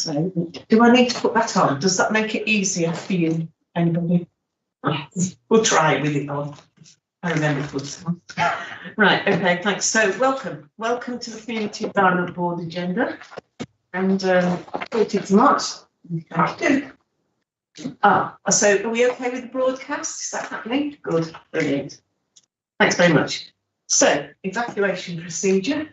So, do I need to put that on? Does that make it easier for you, anybody? Yes. We'll try with it on. I remember it was on. Right, okay, thanks. So, welcome to the Community Environment Board agenda. And 14th March, 2022. So are we okay with the broadcast? Is that happening? Good, brilliant. Thanks very much. So, evacuation procedure.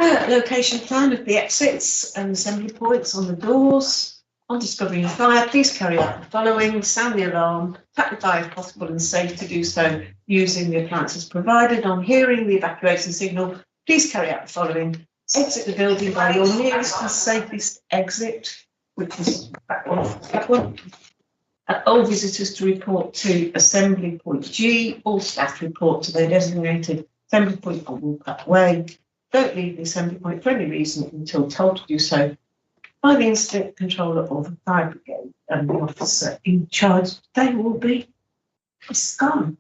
Location plan of the exits and assembly points on the doors. On discovering a fire, please carry out the following: sound the alarm, tap the fire if possible and safe to do so using the appliances provided. On hearing the evacuation signal, please carry out the following: exit the building by your nearest and safest exit, which is that one. All visitors to report to assembly point G. All staff report to their designated assembly point or walk that way. Don't leave the assembly point for any reason until told to do so by the incident controller or the fire brigade, and the officer in charge. They will be gone.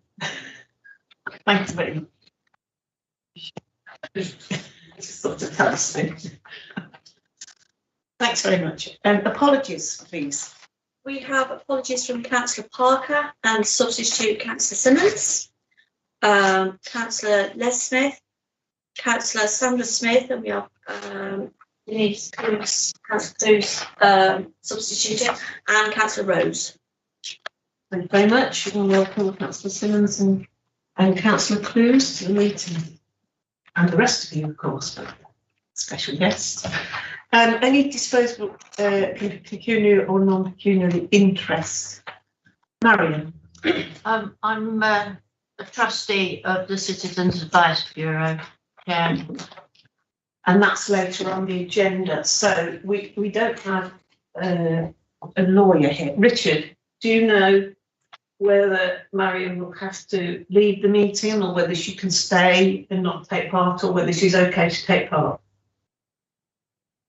Thanks very much. Sort of tells me. Thanks very much. Apologies, please. We have apologies from Councillor Parker and substitute Councillor Simmons, Councillor Les Smith, Councillor Sandra Smith, and we have Denise Cruz, Councillor Cruz substituting, and Councillor Rose. Thank you very much. And welcome Councillor Simmons and Councillor Cruz to the meeting. And the rest of you, of course, but special guests. Any disposable pecuniary or non-pecuniary interest? Marion. I'm a trustee of the Citizens Advice Bureau. Yeah. And that's later on the agenda. So we don't have a lawyer here. Richard, do you know whether Marion will have to leave the meeting or whether she can stay and not take part, or whether she's okay to take part?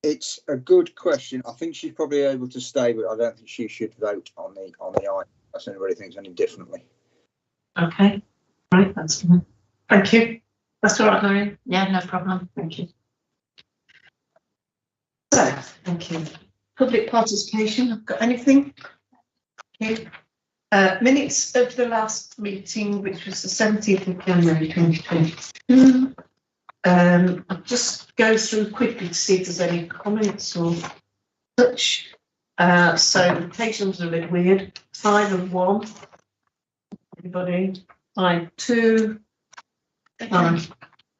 It's a good question. I think she's probably able to stay, but I don't think she should vote on the item unless anybody thinks any differently. Okay, right, that's fine. Thank you. That's all right, Marion. Yeah, no problem. Thank you. So, thank you. Public participation. I've got anything? Okay. Minutes of the last meeting, which was the 17th of January 2022. I'll just go through quickly to see if there's any comments or such. So the page numbers are a bit weird. 5 and 1. Everybody. 5, 2.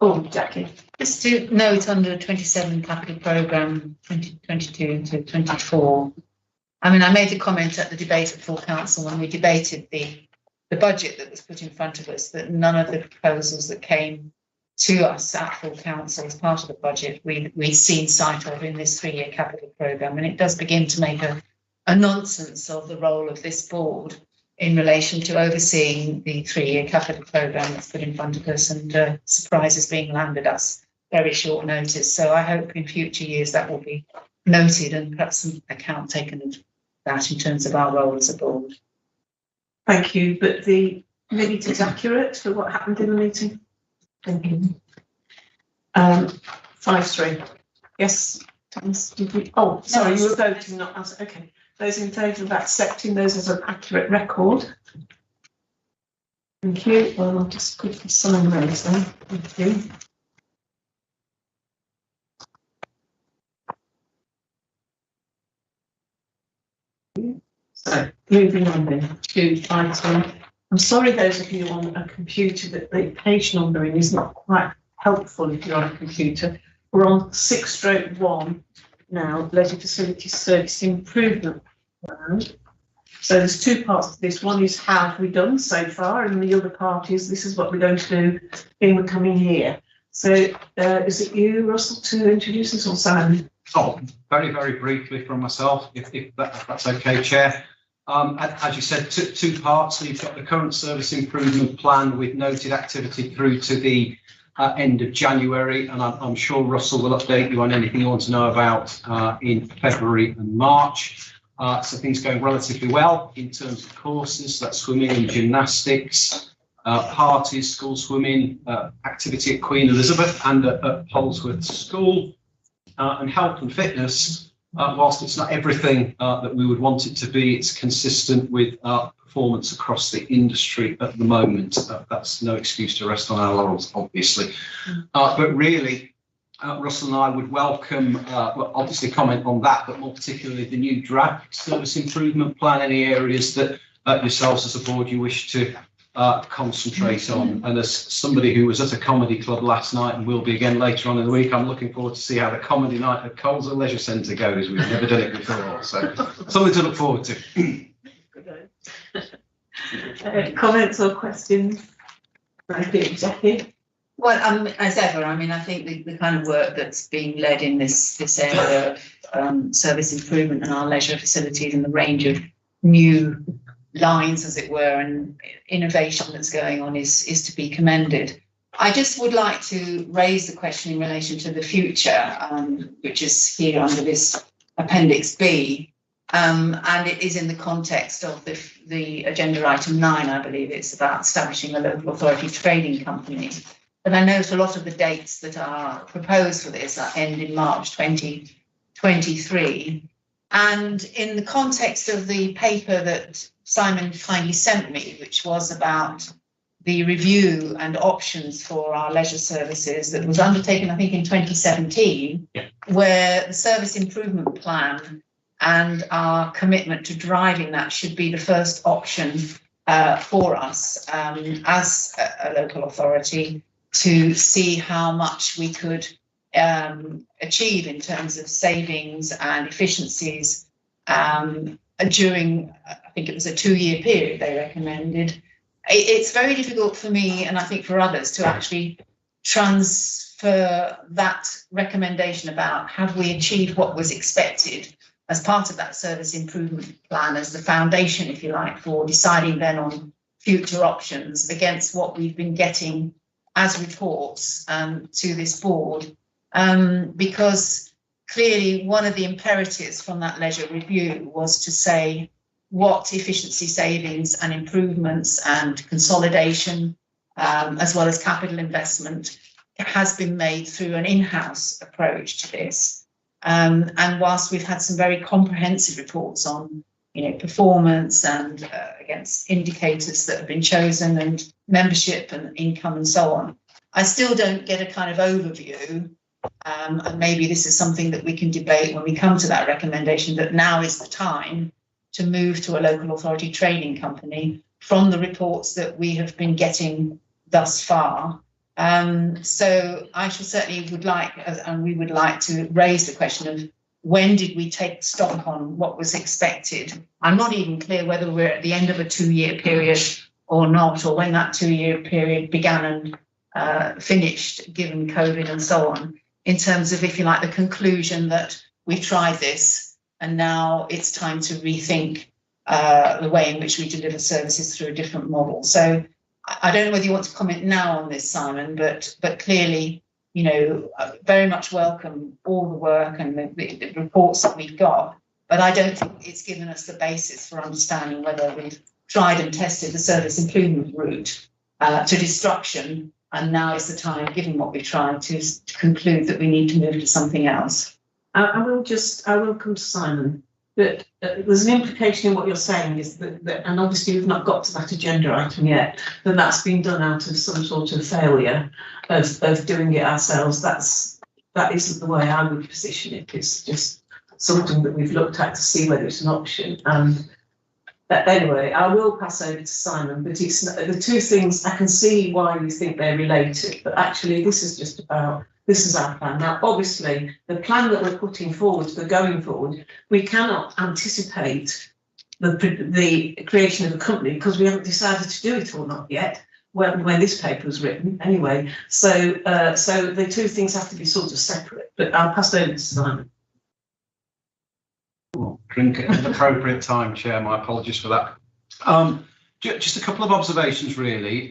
Oh, Jackie. Just to note under 27 capital programme 2022 to 24. I mean, I made a comment at the debate at full council when we debated the budget that was put in front of us, that none of the proposals that came to us at full council as part of the budget we'd seen sight of in this 3-year capital programme. And it does begin to make a nonsense of the role of this board in relation to overseeing the 3-year capital programme that's put in front of us, and surprises being landed us very short notice. So I hope in future years that will be noted and perhaps some account taken of that in terms of our role as a board. Thank you, but the minute is accurate for what happened in the meeting. Thank you. 5-3. Yes, Thomas, did we? Oh, sorry, you were voting, not us. Okay. Those in favour of accepting those as an accurate record. Thank you. Well, I'll just quickly sign those then. Thank you. So, moving on then to item. I'm sorry, those of you on a computer, that the page numbering is not quite helpful if you're on a computer. We're on 6/1 now, Leisure Facility Service Improvement Plan. So there's two parts to this. One is how have we done so far, and the other part is this is what we're going to do in the coming year. So is it you, Russell, to introduce us, or Simon? Oh, very, very briefly from myself, if that's okay, Chair. As you said, two parts. So you've got the current service improvement plan with noted activity through to the end of January, and I'm sure Russell will update you on anything you want to know about in February and March. So things going relatively well in terms of courses, that's swimming and gymnastics, parties, school swimming, activity at Queen Elizabeth and at Polesworth School. and health and fitness, whilst it's not everything that we would want it to be, it's consistent with performance across the industry at the moment. That's no excuse to rest on our laurels, obviously. But really, Russell and I would welcome, well, obviously comment on that, but more particularly the new draft service improvement plan, any areas that yourselves as a board you wish to concentrate on. And as somebody who was at a comedy club last night and will be again later on in the week, I'm looking forward to see how the comedy night at Coleshill Leisure Centre goes. We've never done it before, so something to look forward to. Comments or questions? Thank you, Jackie. Well, as ever, I mean, I think the kind of work that's being led in this area of service improvement and our leisure facilities and the range of new lines, as it were, and innovation that's going on is to be commended. I just would like to raise the question in relation to the future, which is here under this Appendix B, and it is in the context of the agenda item 9, I believe it's about establishing a local authority trading company. But I note a lot of the dates that are proposed for this end in March 2023. And in the context of the paper that Simon kindly sent me, which was about the review and options for our leisure services that was undertaken, I think, in 2017, where the service improvement plan and our commitment to driving that should be the first option for us as a local authority, to see how much we could achieve in terms of savings and efficiencies during, I think it was a 2-year period they recommended. It's very difficult for me, and I think for others, to actually transfer that recommendation about have we achieved what was expected as part of that service improvement plan as the foundation, if you like, for deciding then on future options against what we've been getting as reports to this board, because clearly one of the imperatives from that leisure review was to say what efficiency savings and improvements and consolidation, as well as capital investment, has been made through an in-house approach to this. And whilst we've had some very comprehensive reports on, performance and against indicators that have been chosen and membership and income and so on, I still don't get a kind of overview. And maybe this is something that we can debate when we come to that recommendation, that now is the time to move to a local authority trading company from the reports that we have been getting thus far. So I shall certainly would like, and we would like to raise the question of when did we take stock on what was expected? I'm not even clear whether we're at the end of a 2-year period or not, or when that 2-year period began and finished, given COVID and so on, in terms of, if you like, the conclusion that we've tried this and now it's time to rethink the way in which we deliver services through a different model. So I don't know whether you want to comment now on this, Simon, but clearly, very much welcome all the work and the reports that we've got, but I don't think it's given us the basis for understanding whether we've tried and tested the service improvement route to destruction, and now is the time, given what we've tried, to conclude that we need to move to something else. I will come to Simon, but there's an implication in what you're saying is that, and obviously we've not got to that agenda item yet, that that's been done out of some sort of failure of doing it ourselves. That isn't the way I would position it. It's just something that we've looked at to see whether it's an option. Anyway, I will pass over to Simon, but it's the two things. I can see why you think they're related, but actually this is our plan. Now, obviously, the plan that we're putting forward for going forward, we cannot anticipate the creation of a company because we haven't decided to do it or not yet. When this paper was written, anyway. So the two things have to be sort of separate. But I'll pass over to Simon. Drink at an appropriate time, Chair. My apologies for that. Just a couple of observations, really.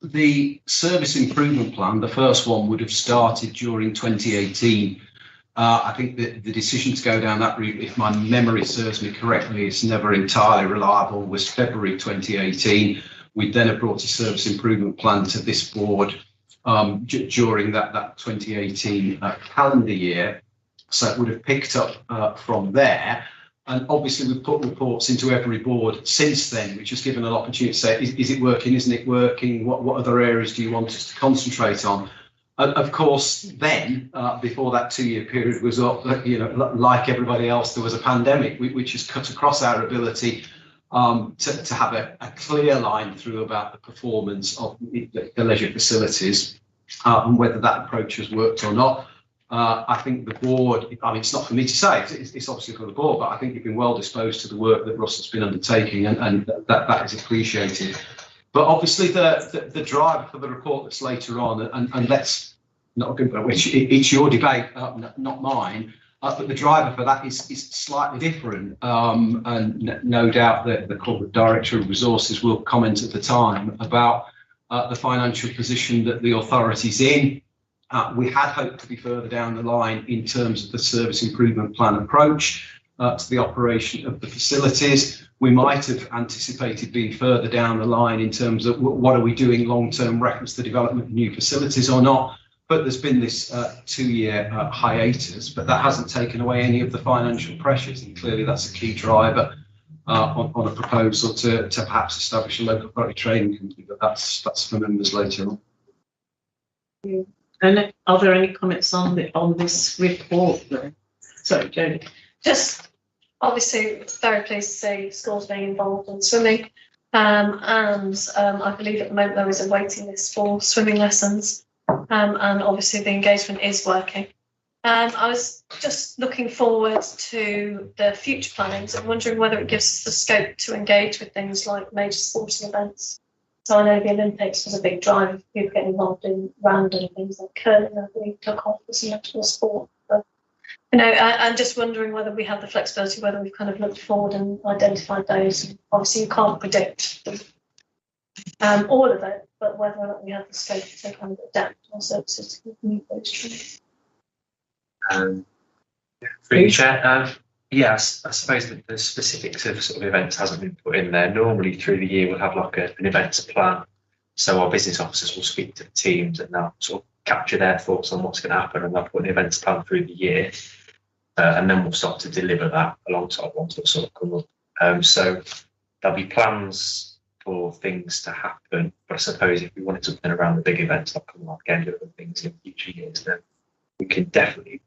The service improvement plan, the first one, would have started during 2018. I think that the decision to go down that route, if my memory serves me correctly, it's never entirely reliable, was February 2018. We then have brought a service improvement plan to this board during that 2018 calendar year. So it would have picked up from there. And obviously we've put reports into every board since then, which has given an opportunity to say, is it working, isn't it working? What other areas do you want us to concentrate on? Of course, then, before that 2-year period was up, like everybody else, there was a pandemic, which has cut across our ability to have a clear line through about the performance of the leisure facilities and whether that approach has worked or not. I think the board, I mean, it's not for me to say, it's obviously for the board, but I think you've been well disposed to the work that Russell's been undertaking, and that is appreciated. But obviously the driver for the report that's later on, and let's not go, which it's your debate, not mine, but the driver for that is slightly different. And no doubt that the corporate director of resources will comment at the time about the financial position that the authority's in. We had hoped to be further down the line in terms of the service improvement plan approach to the operation of the facilities. We might have anticipated being further down the line in terms of what are we doing long-term reference to the development of new facilities or not. But there's been this 2-year hiatus, but that hasn't taken away any of the financial pressures. And clearly that's a key driver on a proposal to perhaps establish a local authority training company, but that's for members later on. And are there any comments on this report? Sorry, Jodie. Just obviously very pleased to see schools being involved in swimming, and I believe at the moment there is a waiting list for swimming lessons, and obviously the engagement is working. I was just looking forward to the future plannings and wondering whether it gives us the scope to engage with things like major sporting events. So I know the Olympics was a big drive of people getting involved in random things like curling, I believe, took off as an actual sport. But, I'm just wondering whether we have the flexibility, whether we've kind of looked forward and identified those. Obviously, you can't predict all of it, but whether or not we have the scope to kind of adapt our services to meet those trends. Through you, Chair. Yes, I suppose that the specifics of sort of events hasn't been put in there. Normally through the year we'll have like an events plan. So our business officers will speak to the teams and they'll sort of capture their thoughts on what's going to happen, and they'll put an events plan through the year. And then we'll start to deliver that alongside ones that sort of come up. So there'll be plans for things to happen. But I suppose if we wanted something around the big events like Commonwealth Games and other things in future years, then we can definitely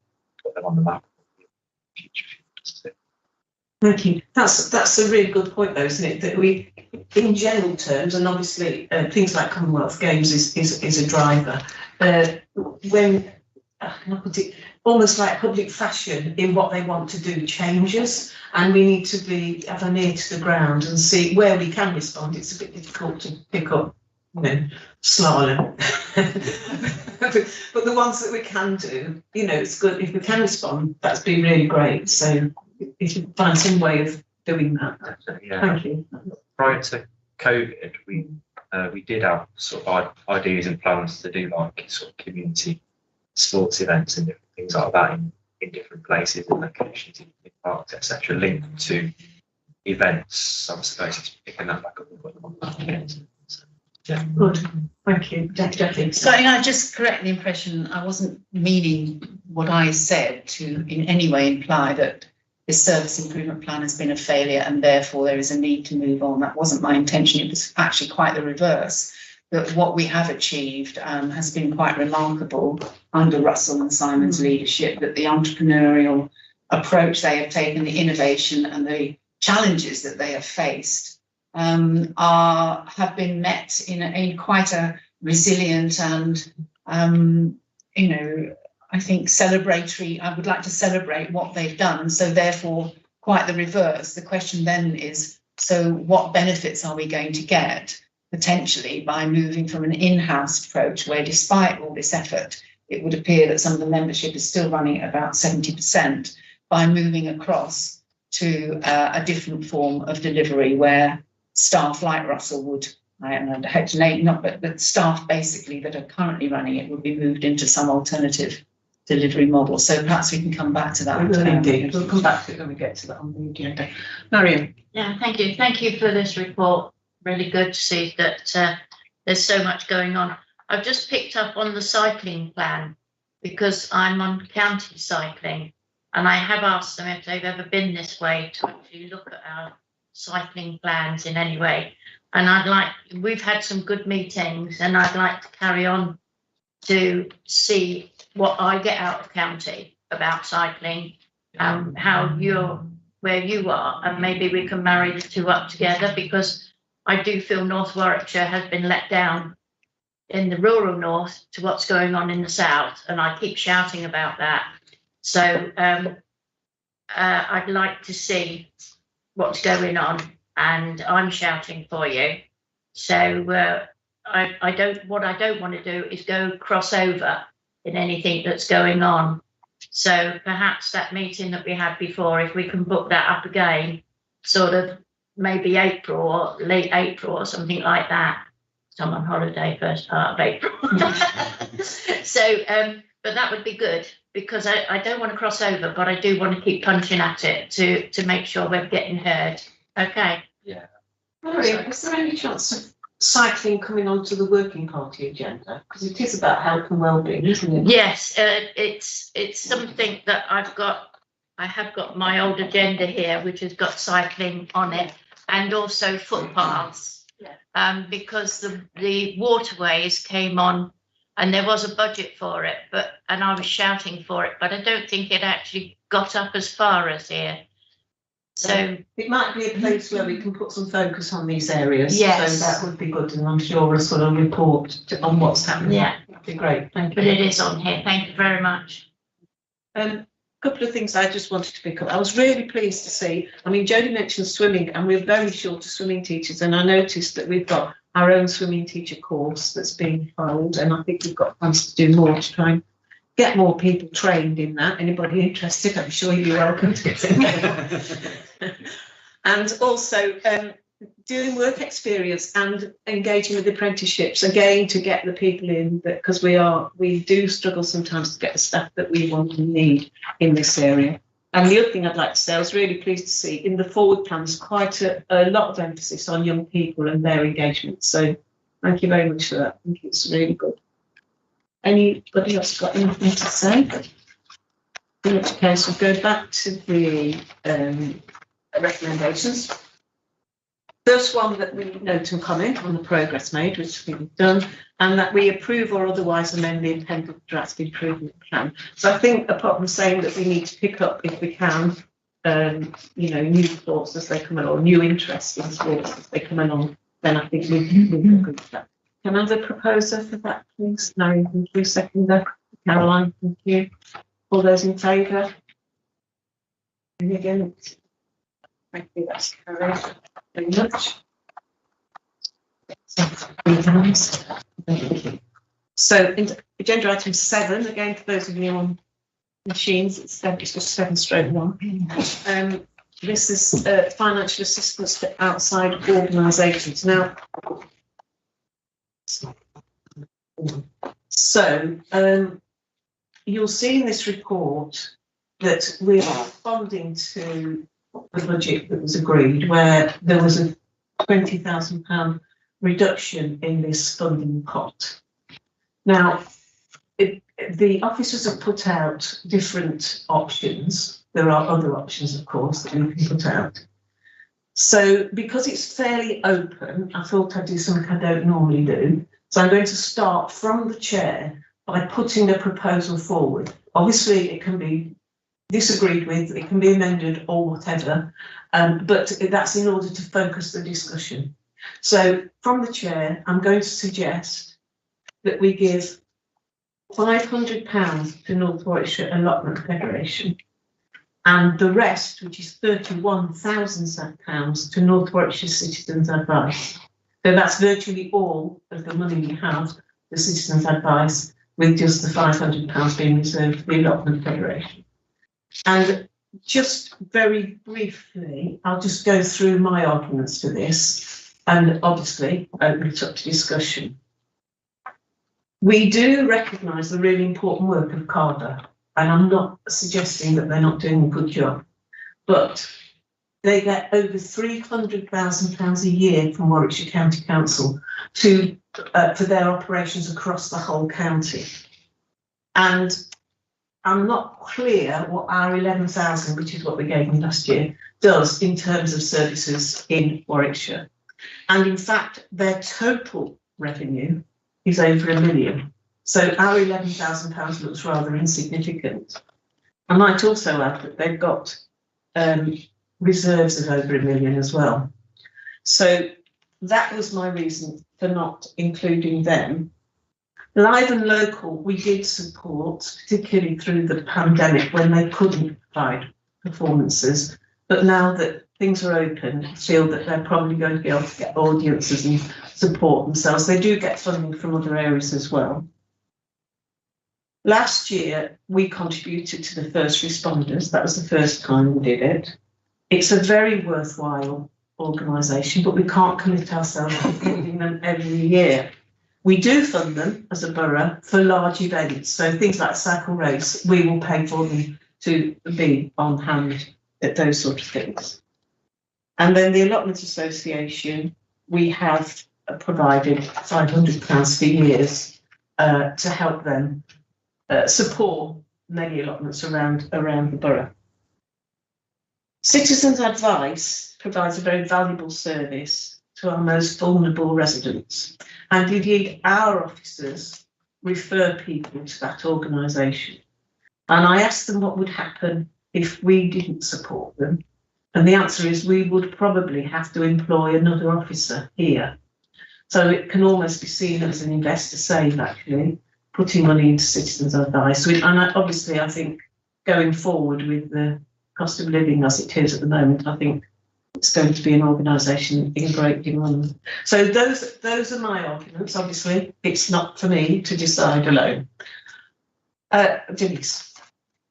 put them on the map in future. Thank you. That's a really good point, though, isn't it? That we, in general terms, and obviously things like Commonwealth Games is a driver. When can I put it, almost like public fashion in what they want to do changes, and we need to have an ear to the ground and see where we can respond. It's a bit difficult to pick up, slalom, but the ones that we can do, it's good if we can respond. That's been really great. So if you find some way of doing that. Yeah. Thank you. Prior to COVID, we did have sort of ideas and plans to do like sort of community sports events and different things like that in different places and locations, in parks, etc., linked to events. So I suppose it's picking that back up and putting them on that. So, yeah. Good. Thank you, Jackie. So I just correct the impression. I wasn't meaning what I said to in any way imply that this service improvement plan has been a failure and therefore there is a need to move on. That wasn't my intention. It was actually quite the reverse. That what we have achieved has been quite remarkable under Russell and Simon's leadership, that the entrepreneurial approach they have taken, the innovation and the challenges that they have faced have been met in quite a resilient and, I think celebratory. I would like to celebrate what they've done. So therefore, quite the reverse. The question then is, so what benefits are we going to get potentially by moving from an in-house approach where despite all this effort, it would appear that some of the membership is still running at about 70%, by moving across to a different form of delivery where staff like Russell would, I hate to name, but staff basically that are currently running it would be moved into some alternative delivery model. So perhaps we can come back to that. Indeed. We'll come back to it when we get to that on the agenda. Marion. Yeah, thank you. Thank you for this report. Really good to see that there's so much going on. I've just picked up on the cycling plan because I'm on county cycling, and I have asked them if they've ever been this way to actually look at our cycling plans in any way. And we've had some good meetings, and I'd like to carry on to see what I get out of county about cycling, where you are, and maybe we can marry the two up together, because I do feel North Warwickshire has been let down in the rural north to what's going on in the south, and I keep shouting about that. So I'd like to see what's going on, and I'm shouting for you. So what I don't want to do is go cross over in anything that's going on. So perhaps that meeting that we had before, if we can book that up again, sort of maybe April or late April or something like that. So I'm on holiday first part of April. So, but that would be good, because I don't want to cross over, but I do want to keep punching at it to make sure we're getting heard. Okay. Yeah. Mary, is there any chance of cycling coming onto the working party agenda? Because it is about health and well-being, isn't it? Yes, it's something that I have got my old agenda here, which has got cycling on it, and also footpaths. Because the waterways came on, and there was a budget for it, and I was shouting for it, but I don't think it actually got up as far as here. So it might be a place where we can put some focus on these areas. Yes. So that would be good, and I'm sure a sort of report on what's happening. Yeah. That'd be great. Thank you. but it is on here. Thank you very much. Couple of things I just wanted to pick up. I was really pleased to see, I mean, Jodie mentioned swimming, and we're very short of swimming teachers, and I noticed that we've got our own swimming teacher course that's being held, and I think we've got plans to do more to try and get more people trained in that. Anybody interested, I'm sure you're welcome to get in. And also doing work experience and engaging with apprenticeships, again, to get the people in, because we do struggle sometimes to get the staff that we want and need in this area. And the other thing I'd like to say, I was really pleased to see in the forward plans quite a lot of emphasis on young people and their engagement. So thank you very much for that. I think it's really good. Anybody else got anything to say? In which case, we'll go back to the recommendations. First one, that we note and comment on the progress made, which we've done, and that we approve or otherwise amend the intended draft improvement plan. So I think, apart from saying that we need to pick up, if we can, new thoughts as they come along, new interests in thoughts as they come along, then I think we can agree with that. Can I have a proposer for that, please? Larry, thank you. Seconder. Caroline, thank you. All those in favour? Any against? Thank you, that's carried. Very much. So, agenda item 7, again, for those of you on machines, it's just 7/1. This is financial assistance for outside organisations. Now, so you'll see in this report that we're responding to the budget that was agreed, where there was a £20,000 reduction in this funding pot. Now, the officers have put out different options. There are other options, of course, that we can put out. So because it's fairly open, I thought I'd do something I don't normally do. So I'm going to start from the chair by putting a proposal forward. Obviously, it can be disagreed with, it can be amended or whatever, but that's in order to focus the discussion. So from the chair, I'm going to suggest that we give £500 to North Warwickshire Allotment Federation, and the rest, which is £31,000 to North Warwickshire Citizens Advice. So that's virtually all of the money we have for Citizens Advice, with just the £500 being reserved for the Allotment Federation. And just very briefly, I'll just go through my arguments for this, and obviously open it up to discussion. We do recognise the really important work of CARDA, and I'm not suggesting that they're not doing a good job, but they get over £300,000 a year from Warwickshire County Council to for their operations across the whole county. And I'm not clear what our 11,000, which is what we gave them last year, does in terms of services in Warwickshire. And in fact, their total revenue is over £1 million. So our £11,000 looks rather insignificant. I might also add that they've got reserves of over £1 million as well. So that was my reason for not including them. Live and local, we did support, particularly through the pandemic when they couldn't provide performances. But now that things are open, I feel that they're probably going to be able to get audiences and support themselves. They do get funding from other areas as well. Last year, we contributed to the first responders. That was the first time we did it. It's a very worthwhile organisation, but we can't commit ourselves to funding them every year. We do fund them as a borough for large events. So things like Cycle Race, we will pay for them to be on hand at those sort of things. And then the Allotment Association, we have provided £500 for years to help them support many allotments around the borough. Citizens Advice provides a very valuable service to our most vulnerable residents. And indeed, our officers refer people to that organisation. And I asked them what would happen if we didn't support them. And the answer is we would probably have to employ another officer here. So it can almost be seen as an investor save, actually, putting money into Citizens Advice. And obviously, I think going forward with the cost of living as it is at the moment, I think it's going to be an organisation in great demand. So those are my arguments. Obviously, it's not for me to decide alone. Denise.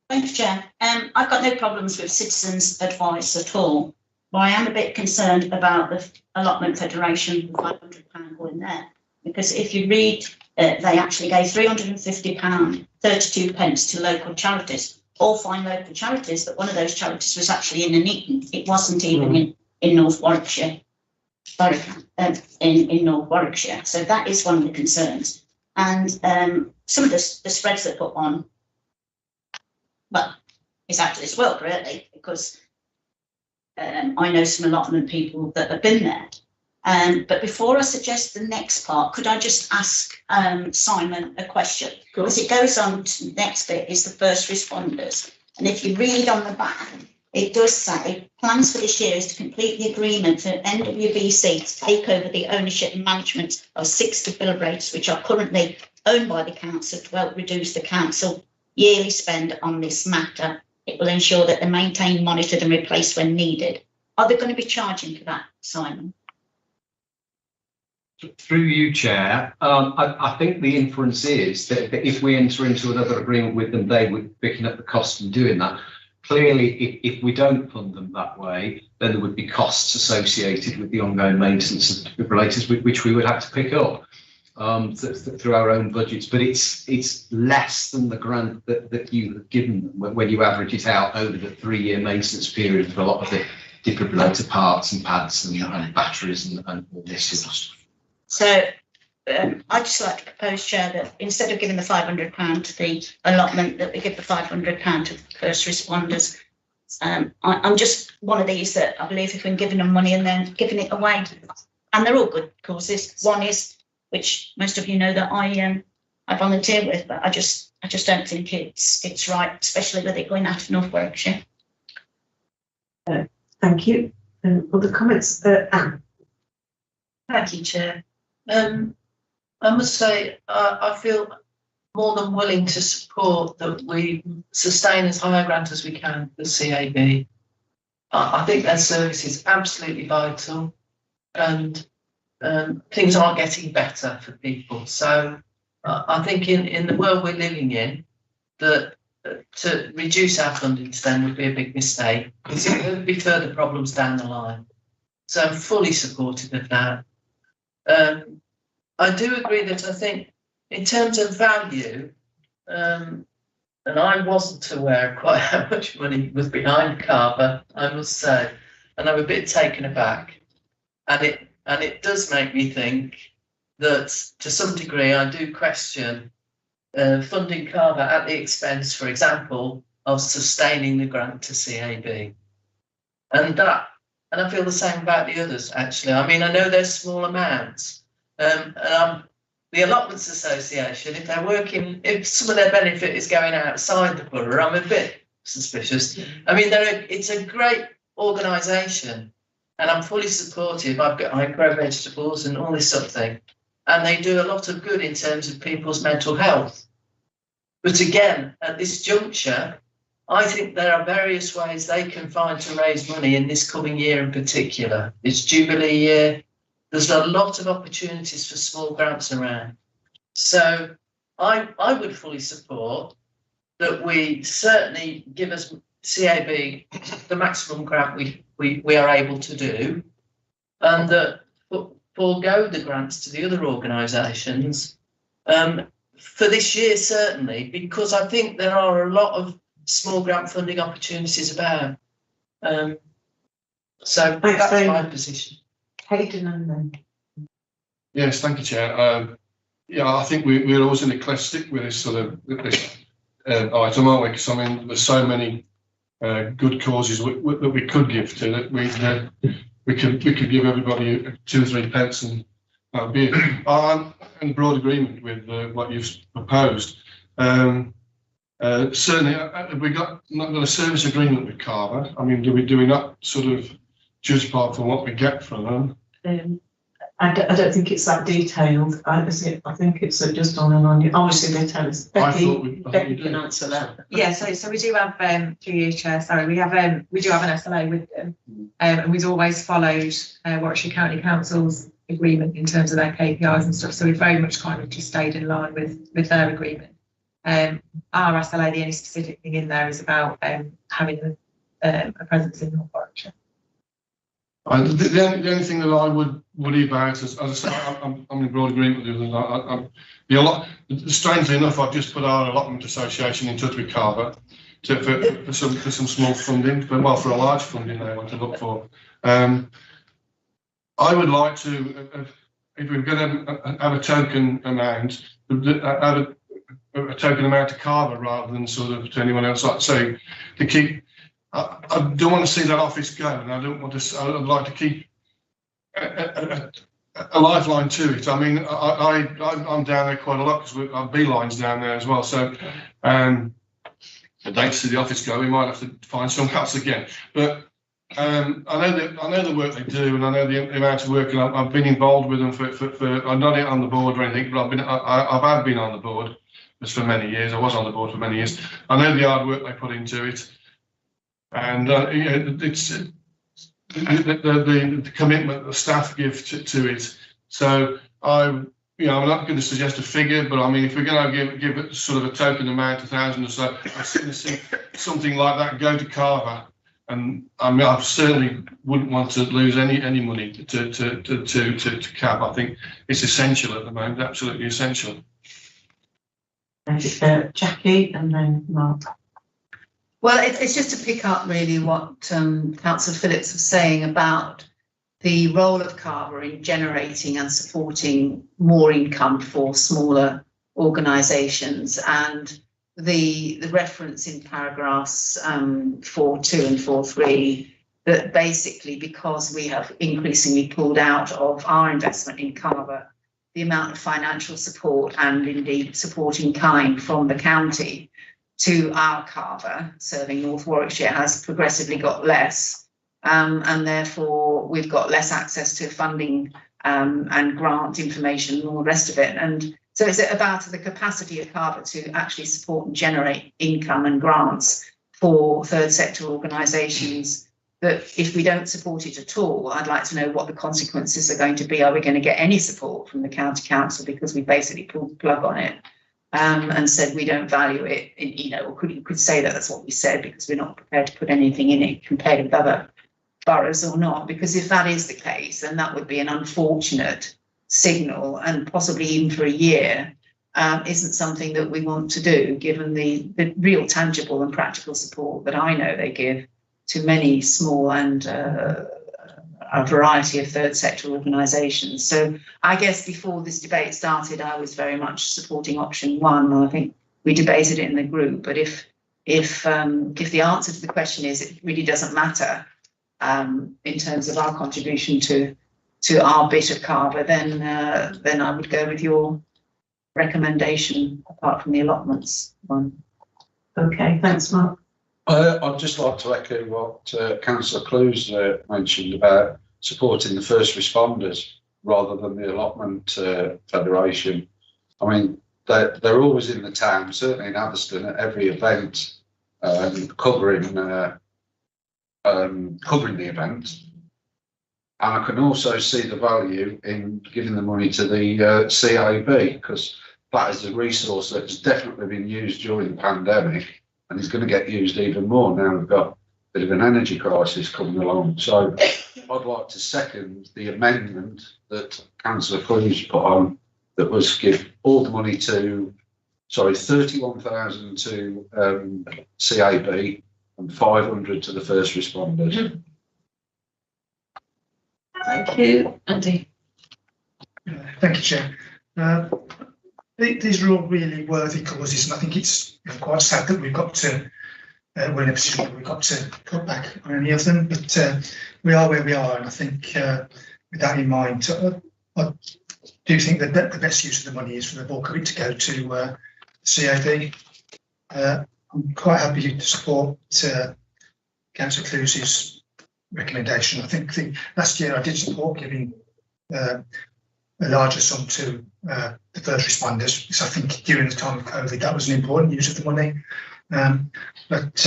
Thank you, Chair. I've got no problems with Citizens Advice at all, but I am a bit concerned about the Allotment Federation, the £500 going there, because if you read, they actually gave £350, 32 pence to local charities. All fine local charities, but one of those charities was actually in Nuneaton. It wasn't even in North Warwickshire, in North Warwickshire. So that is one of the concerns. And some of the spreads they put on, well, it's out of this world, really, because I know some allotment people that have been there. But before I suggest the next part, could I just ask Simon a question? Because it goes on to the next bit is the first responders. And if you read on the back, it does say plans for this year is to complete the agreement for NWBC to take over the ownership and management of 6 defibrillators, which are currently owned by the council, to help reduce the council yearly spend on this matter. It will ensure that they're maintained, monitored and replaced when needed. Are they going to be charging for that, Simon? Through you, Chair, I think the inference is that if we enter into another agreement with them, they would be picking up the cost of doing that. Clearly, if we don't fund them that way, then there would be costs associated with the ongoing maintenance of defibrillators, which we would have to pick up through our own budgets. But it's less than the grant that you have given them when you average it out over the 3-year maintenance period for a lot of the defibrillator parts and pads and batteries and all this sort of stuff. So I'd just like to propose, Chair, that instead of giving the £500 to the allotment, that we give the £500 to the first responders. I'm just one of these that I believe if we're giving them money and then giving it away, and they're all good causes. One is, which most of you know, that I volunteer with, but I just don't think it's right, especially with it going out of North Warwickshire. Thank you. Other comments? Anne. Thank you, Chair. I must say, I feel more than willing to support that we sustain as high a grant as we can for CAB. I think their service is absolutely vital, and things are getting better for people. So I think in the world we're living in, that to reduce our funding to them would be a big mistake, because there will be further problems down the line. So I'm fully supportive of that. I do agree that I think in terms of value, and I wasn't aware of quite how much money was behind Carver, I must say, and I'm a bit taken aback. And it does make me think that to some degree I do question funding Carver at the expense, for example, of sustaining the grant to CAB. And I feel the same about the others, actually. I mean, I know they're small amounts. The Allotments Association, if some of their benefit is going outside the borough, I'm a bit suspicious. I mean, it's a great organisation, and I'm fully supportive. I grow vegetables and all this sort of thing, and they do a lot of good in terms of people's mental health. But again, at this juncture, I think there are various ways they can find to raise money in this coming year in particular. It's Jubilee year. There's a lot of opportunities for small grants around. So I would fully support that we certainly give us CAB the maximum grant we are able to do, and that forego the grants to the other organisations for this year, certainly, because I think there are a lot of small grant funding opportunities about. So that's my position. Hayden and then. Yes, thank you, Chair. Yeah, I think we're always in a class stick with this sort of item, aren't we? Because I mean, there's so many good causes that we could give to that. We could give everybody 2 or 3 pence and that'd be it. I'm in broad agreement with what you've proposed. Certainly, we not got a service agreement with Carver. I mean, do we not sort of judge apart from what we get from them? I don't think it's that detailed. I think it's just on and on. Obviously, they tell us. Becky can answer that. Yeah, so we do have through you, Chair. Sorry, we do have an SLA with them, and we've always followed Warwickshire County Council's agreement in terms of their KPIs and stuff. So we've very much kind of just stayed in line with their agreement. Our SLA, the only specific thing in there is about having a presence in North Warwickshire. The only thing that I would worry about is, as I say, I'm in broad agreement with them. Strangely enough, I've just put our Allotment Association in touch with Carver for some small funding, but for a large funding they want to look for. I would like to, if we're going to have a token amount, have a token amount to Carver rather than sort of to anyone else. Like say, to keep. I don't want to see that office go, and I don't want to. I'd like to keep a lifeline to it. I mean, I'm down there quite a lot because our beeline's down there as well. So, I'd like to see the office go. We might have to find something else again. But I know the work they do, and I know the amount of work. And I've been involved with them for. I'm not on the board or anything, but I've been on the board just for many years. I was on the board for many years. I know the hard work they put into it. And it's the commitment the staff give to it. So I'm not going to suggest a figure, but I mean, if we're going to give it sort of a token amount, 1,000 or so, I see something like that go to Carver. And I mean, I certainly wouldn't want to lose any money to CAB. I think it's essential at the moment, absolutely essential. Jackie and then Mark. Well, it's just to pick up really what Councillor Phillips was saying about the role of Carver in generating and supporting more income for smaller organisations, and the reference in paragraphs 4.2 and 4.3 that basically, because we have increasingly pulled out of our investment in Carver, the amount of financial support and indeed support in kind from the county to our Carver serving North Warwickshire has progressively got less, and therefore we've got less access to funding and grant information and all the rest of it. And so it's about the capacity of Carver to actually support and generate income and grants for third sector organisations, that if we don't support it at all, I'd like to know what the consequences are going to be. Are we going to get any support from the county council because we basically pulled the plug on it? And said we don't value it, or you could say that that's what we said because we're not prepared to put anything in it compared with other boroughs or not. Because if that is the case, then that would be an unfortunate signal, and possibly even for a year isn't something that we want to do, given the real tangible and practical support that I know they give many small and a variety of third sector organisations. So I guess before this debate started, I was very much supporting option one, and I think we debated it in the group. But if the answer to the question is it really doesn't matter in terms of our contribution to our bit of Carver, then I would go with your recommendation apart from the allotments one. Okay, thanks, Mark. I'd just like to echo what Councillor Clues mentioned about supporting the first responders rather than the allotment federation. I mean, they're always in the town, certainly in Atherstone, at every event, covering the event. And I can also see the value in giving the money to the CAB, because that is a resource that's definitely been used during the pandemic and is going to get used even more now we've got a bit of an energy crisis coming along. So I'd like to second the amendment that Councillor Clues put on, that was give all the money to, 31,000 to CAB and 500 to the first responders. Thank you, Andy. Thank you, Chair. These are all really worthy causes, and I think it's quite sad that we've got to, we're in a position where we've got to cut back on any of them, but we are where we are, and I think with that in mind, I do think that the best use of the money is for the bulk of it to go to CAB. I'm quite happy to support Councillor Clues's recommendation. I think last year I did support giving a larger sum to the first responders, because I think during the time of COVID that was an important use of the money. But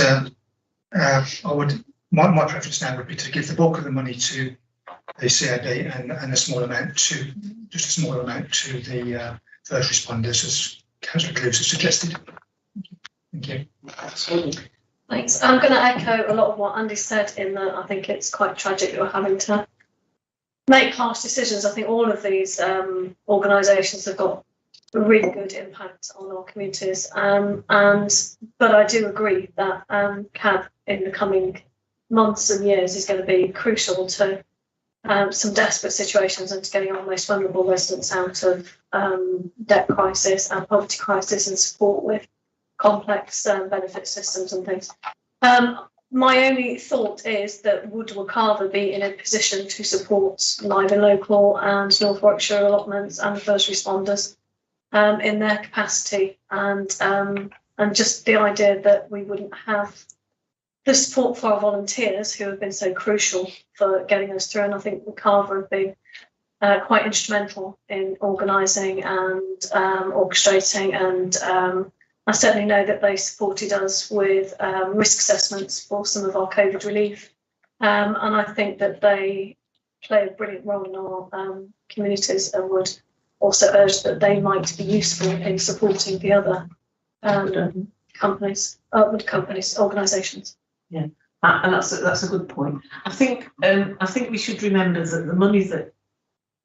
I would, my preference now would be to give the bulk of the money to the CAB and a small amount to the first responders, as Councillor Clues has suggested. Thank you. Thanks. I'm going to echo a lot of what Andy said, in that I think it's quite tragic that we're having to make harsh decisions. I think all of these organisations have got a really good impact on our communities, but I do agree that CAB in the coming months and years is going to be crucial to some desperate situations and to getting our most vulnerable residents out of debt crisis and poverty crisis, and support with complex benefit systems and things. My only thought is that would Carver be in a position to support Live and Local and North Warwickshire allotments and the first responders in their capacity, and just the idea that we wouldn't have the support for our volunteers who have been so crucial for getting us through. And I think the Carver have been quite instrumental in organising and orchestrating, and I certainly know that they supported us with risk assessments for some of our COVID relief, and I think that they play a brilliant role in our communities, and would also urge that they might be useful in supporting the other organisations. Yeah, and that's a good point. I think we should remember that the money that,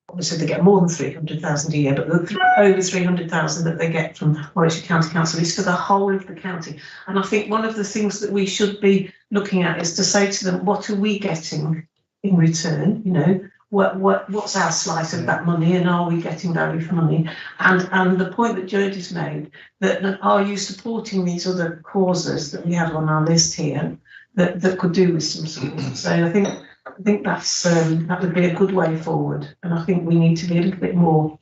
obviously they get more than 300,000 a year, but the over 300,000 that they get from Warwickshire County Council is for the whole of the county. And I think one of the things that we should be looking at is to say to them, what are we getting in return? You know, what's our slice of that money, and are we getting value for money? And the point that Jodie's made, that are you supporting these other causes that we have on our list here that could do with some support? So I think that's that would be a good way forward, and I think we need to be a little bit more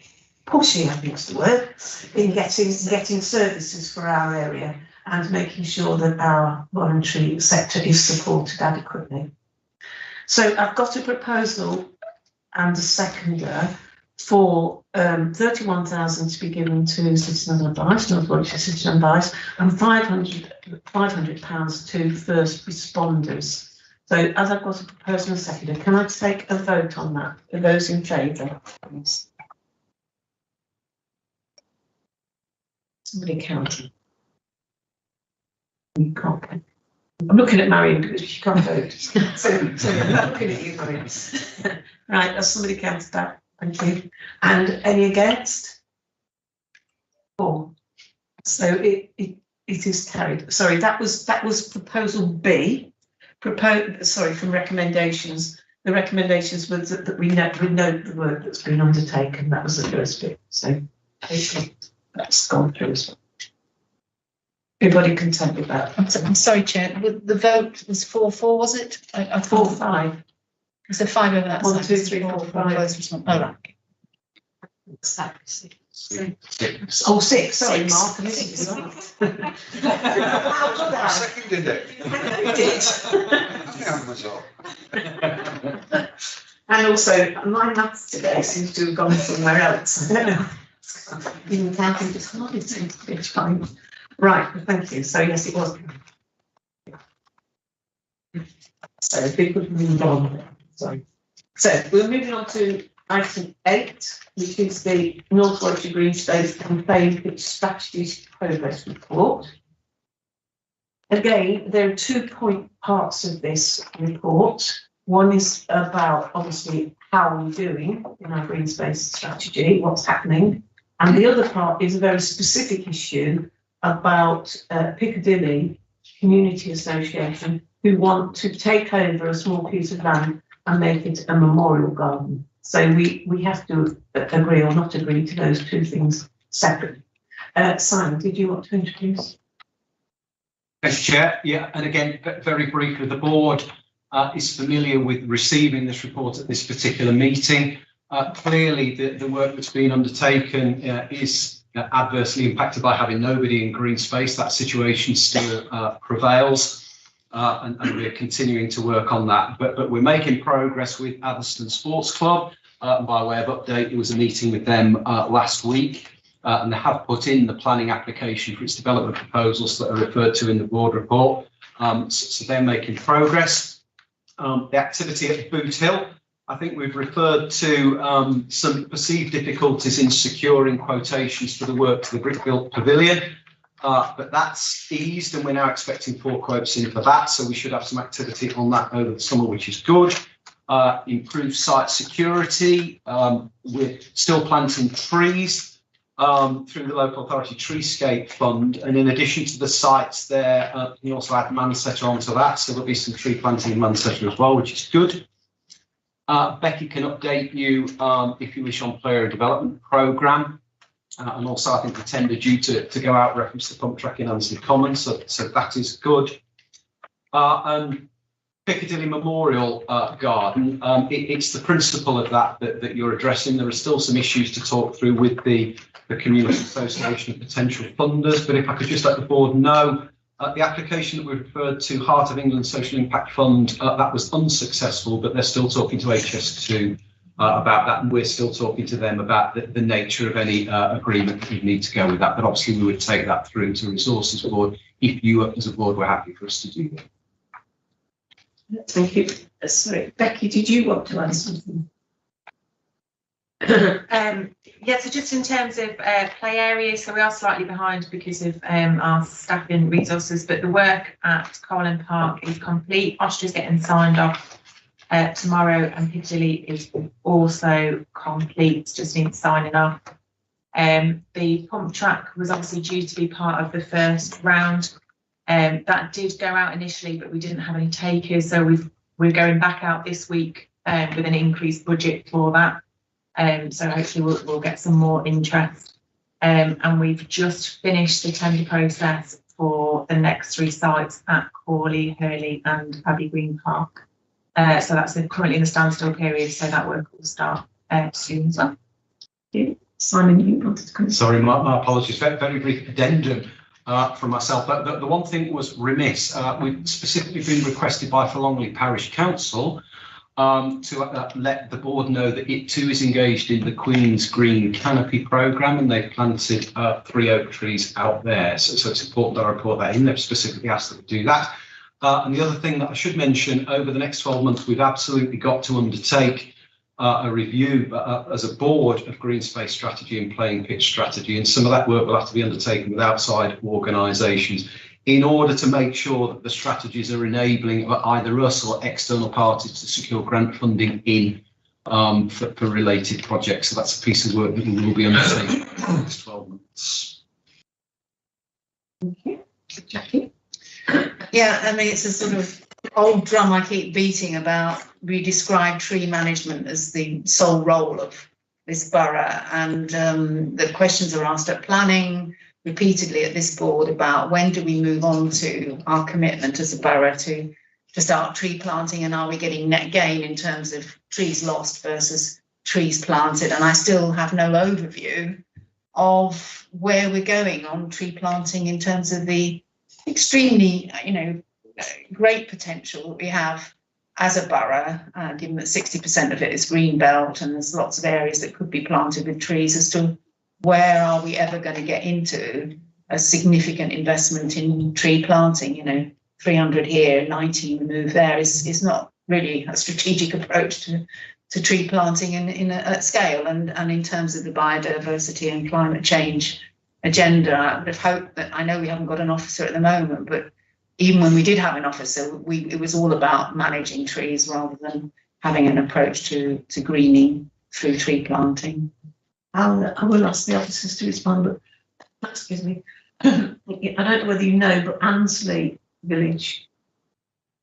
pushy, I think is the word, in getting services for our area and making sure that our voluntary sector is supported adequately. So I've got a proposal and a seconder for 31,000 to be given to Citizen Advice, North Warwickshire Citizen Advice, and £500 to first responders. So as I've got a proposal and a seconder, can I take a vote on that? For those in favour, please. Somebody counting. You can't. I'm looking at Marion because she can't vote. so I'm not looking at you, Marion. Right, has somebody counted that? Thank you. And any against? 4. So it is carried. Sorry, that was proposal B. from recommendations. The recommendations was that we note the work that's been undertaken. That was the first bit. So that's gone through as well. Everybody content with that? I'm sorry, Chair. The vote was 4-4, was it? I 4-5. So 5 over that 1, side. 2, 3, 4, 5. Oh, right. Exactly. Six. Oh, 6. Sorry, Six. Mark. Six. How good I that? seconded it. You did. Yeah, myself. And also, my maths today seems to have gone somewhere else. I don't know. Even counting just hard, it seems to be a challenge. Right, thank you. So yes, it was. So if we could move on. Sorry. So we're moving on to item 8, which is the North Warwickshire Green Space and Playing Pitch Strategies Progress Report. Again, there are 2 parts of this report. One is about obviously how we're doing in our green space strategy, what's happening. And the other part is a very specific issue about Piccadilly Community Association, who want to take over a small piece of land and make it a memorial garden. So we have to agree or not agree to those 2 things separately. Simon, did you want to introduce? Thanks, Chair. Yeah, and again, very briefly, the board is familiar with receiving this report at this particular meeting. Clearly, the work that's been undertaken is adversely impacted by having nobody in green space. That situation still prevails, and we're continuing to work on that. But we're making progress with Atherstone Sports Club. By way of update, there was a meeting with them last week. And they have put in the planning application for its development proposals that are referred to in the board report. So they're making progress. The activity at Boot Hill, I think we've referred to some perceived difficulties in securing quotations for the work to the brick-built pavilion, but that's eased and we're now expecting 4 quotes in for that. So we should have some activity on that over the summer, which is good. Improved site security. We're still planting trees through the local authority treescape fund, and in addition to the sites there, we also add Manchester onto that, so there'll be some tree planting in Manchester as well, which is good. Becky can update you if you wish on player development programme, and also I think the tender due to go out reference the pump track in Ansley Common, so that is good. And Piccadilly Memorial Garden, it's the principle of that you're addressing. There are still some issues to talk through with the Community Association of potential funders, but if I could just let the board know, the application that we referred to, Heart of England Social Impact Fund, that was unsuccessful, but they're still talking to HS2 about that, and we're still talking to them about the nature of any agreement that would need to go with that. But obviously we would take that through to Resources Board if you as a board were happy for us to do that. Thank you. Sorry, Becky, did you want to add something? Yeah, so just in terms of play areas, so we are slightly behind because of our staffing resources, but the work at Colin Park is complete. Ostra's getting signed off tomorrow, and Piccadilly is also complete, just needs signing off. The pump track was obviously due to be part of the first round. That did go out initially, but we didn't have any takers, so we're going back out this week with an increased budget for that. So hopefully we'll get some more interest. And we've just finished the tender process for the next 3 sites at Crawley, Hurley and Abbey Green Park. So that's currently in the standstill period, so that work will start soon as well. Simon, you wanted to come? Sorry, my apologies. Very brief addendum from myself. But the one thing that was remiss, we've specifically been requested by Forlongley Parish Council to let the board know that it too is engaged in the Queen's Green Canopy programme, and they've planted 3 oak trees out there. So it's important that I report that in. They've specifically asked that we do that. And the other thing that I should mention, over the next 12 months, we've absolutely got to undertake a review as a board of green space strategy and playing pitch strategy. And some of that work will have to be undertaken with outside organisations in order to make sure that the strategies are enabling either us or external parties to secure grant funding in for related projects. So that's a piece of work that we will be undertaking in the next 12 months. Thank you. Jackie? Yeah, I mean, it's a sort of old drum I keep beating about, we describe tree management as the sole role of this borough, and the questions are asked at planning repeatedly at this board about when do we move on to our commitment as a borough to start tree planting, and are we getting net gain in terms of trees lost versus trees planted, and I still have no overview of where we're going on tree planting in terms of the extremely, great potential that we have as a borough, given that 60% of it is green belt and there's lots of areas that could be planted with trees, as to where are we ever going to get into a significant investment in tree planting. 300 here, 19 removed there is not really a strategic approach to tree planting at scale, and in terms of the biodiversity and climate change agenda. I would have hoped that, I know we haven't got an officer at the moment, but even when we did have an officer, it was all about managing trees rather than having an approach to greening through tree planting. I will ask the officers to respond, but excuse me. I don't know whether you know, but Ansley Village,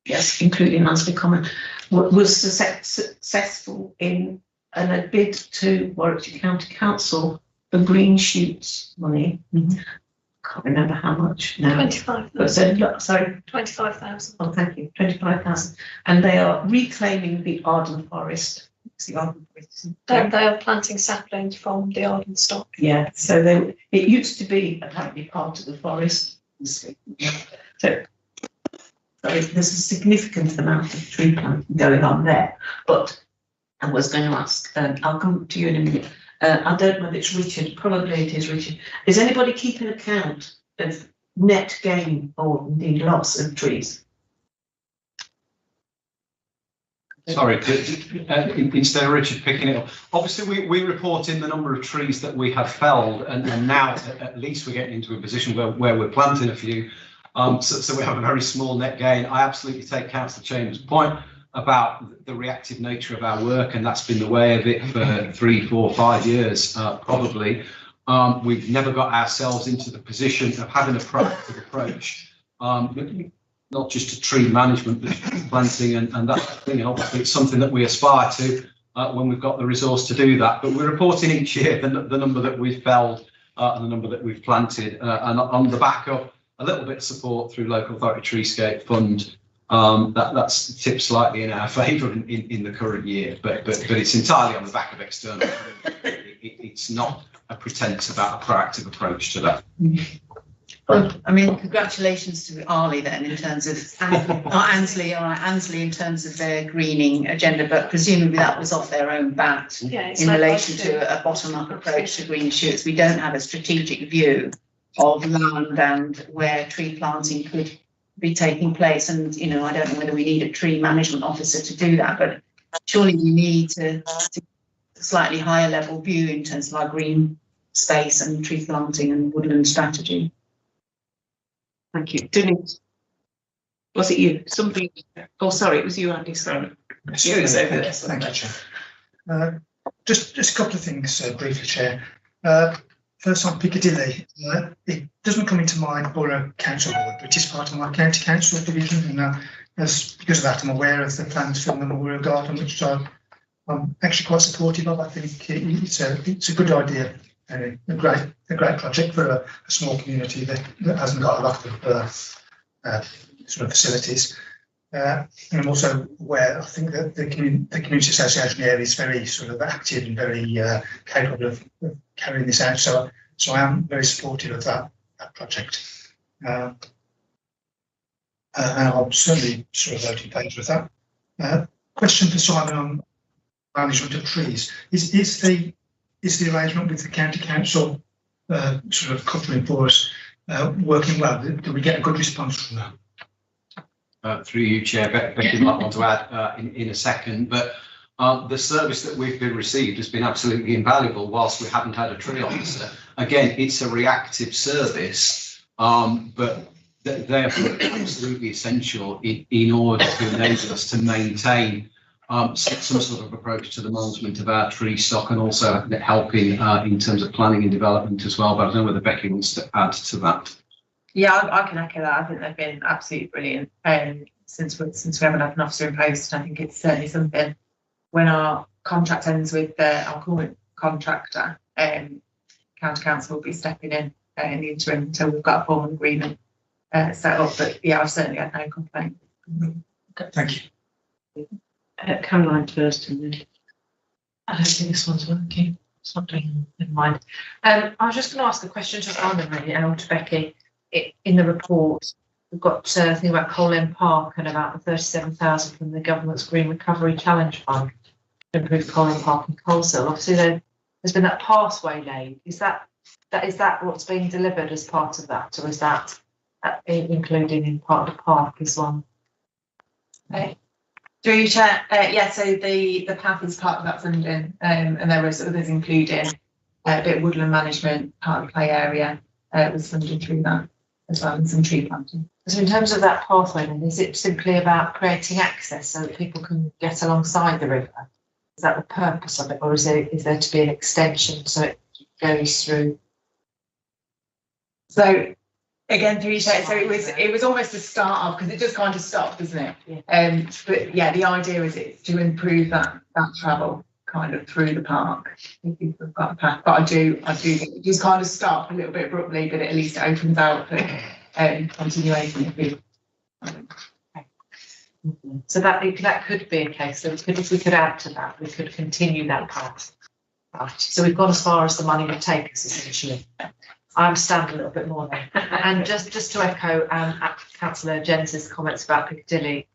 yes, including Ansley Common, was successful in a bid to Warwickshire County Council for green shoots money. Can't remember how much now. 25,000. Sorry, 25,000. Oh, thank you. 25,000, and they are reclaiming the Arden Forest. It's the Arden Forest. They are planting saplings from the Arden stock. Yeah, so it used to be apparently part of the forest. So there's a significant amount of tree planting going on there. But I was going to ask, I'll come to you in a minute. I don't know if it's Richard, probably it is Richard. Is anybody keeping account of net gain or indeed loss of trees? Sorry, instead of Richard picking it up, obviously we report in the number of trees that we have felled, and now at least we're getting into a position where we're planting a few. So we have a very small net gain. I absolutely take Councillor Chambers' point about the reactive nature of our work, and that's been the way of it for 3, 4, 5 years, probably. We've never got ourselves into the position of having a proactive approach, not just to tree management, but to planting and that thing. And obviously it's something that we aspire to when we've got the resource to do that. But we're reporting each year the number that we've felled and the number that we've planted, and on the back of a little bit of support through Local Authority Treescape Fund. That's tipped slightly in our favour in the current year, but it's entirely on the back of external. It's not a pretense about a proactive approach to that. Well, I mean, congratulations to Arley then in terms of Ansley in terms of their greening agenda, but presumably that was off their own bat in relation to a bottom-up approach to green shoots. We don't have a strategic view of land and where tree planting could be taking place, and I don't know whether we need a tree management officer to do that, but surely we need to slightly higher level view in terms of our green space and tree planting and woodland strategy. Thank you. Denise, was it you? Somebody? Oh, sorry, it was you, Andy. Sorry. Yes, thank you, Chair. Just a couple of things briefly, Chair. First on Piccadilly, it doesn't come into my borough council board, which is part of my county council division, and because of that, I'm aware of the plans for the Memorial Garden, which I'm actually quite supportive of. I think it's a good idea, a great project for a small community that hasn't got a lot of sort of facilities. And I'm also aware, I think that the community association area is very sort of active and very capable of carrying this out. So I am very supportive of that project. And I'll certainly sort of vote in favour of that. Question for Simon on management of trees. Is the arrangement with the county council sort of covering for us working well? Do we get a good response from that? Through you, Chair, Becky might want to add in a second, but the service that we've been received has been absolutely invaluable whilst we haven't had a tree officer. Again, it's a reactive service, but they're absolutely essential in order to enable us to maintain some sort of approach to the management of our tree stock, and also helping in terms of planning and development as well. But I don't know whether Becky wants to add to that. Yeah, I can echo that. I think they've been absolutely brilliant. since we haven't had an officer in post. And I think it's certainly something when our contract ends with our current contractor, county council will be stepping in the interim until we've got a formal agreement set up. But yeah, I've certainly had no complaint. Okay, thank you. Caroline first, and then I don't think this one's working. It's not doing. Never mind. I was just going to ask a question to Simon, really, and to Becky. In the report, we've got a thing about Colin Park and about the 37,000 from the government's Green Recovery Challenge Fund to improve Colin Park and Coleshill. Obviously, there's been that pathway laid. Is that what's being delivered as part of that, or is that included in part of the park as well? Through you, Chair. Yeah, so the path is part of that funding, and there was others including a bit of woodland management, part of the play area was funded through that as well, and some tree planting. So in terms of that pathway, then, is it simply about creating access so that people can get alongside the river? Is that the purpose of it, or is there to be an extension so it goes through? So again, through each, so it was almost a start of, because it just kind of stopped, doesn't it? Yeah. But yeah, the idea is it's to improve that travel kind of through the park. If people have got a path, but I do think it just kind of stop a little bit abruptly, but at least it opens out for continuation. So that could be a case. So if we could add to that, we could continue that path. Right. So we've gone as far as the money would take us, essentially. I understand a little bit more then. And just to echo Councillor Jens's comments about Piccadilly,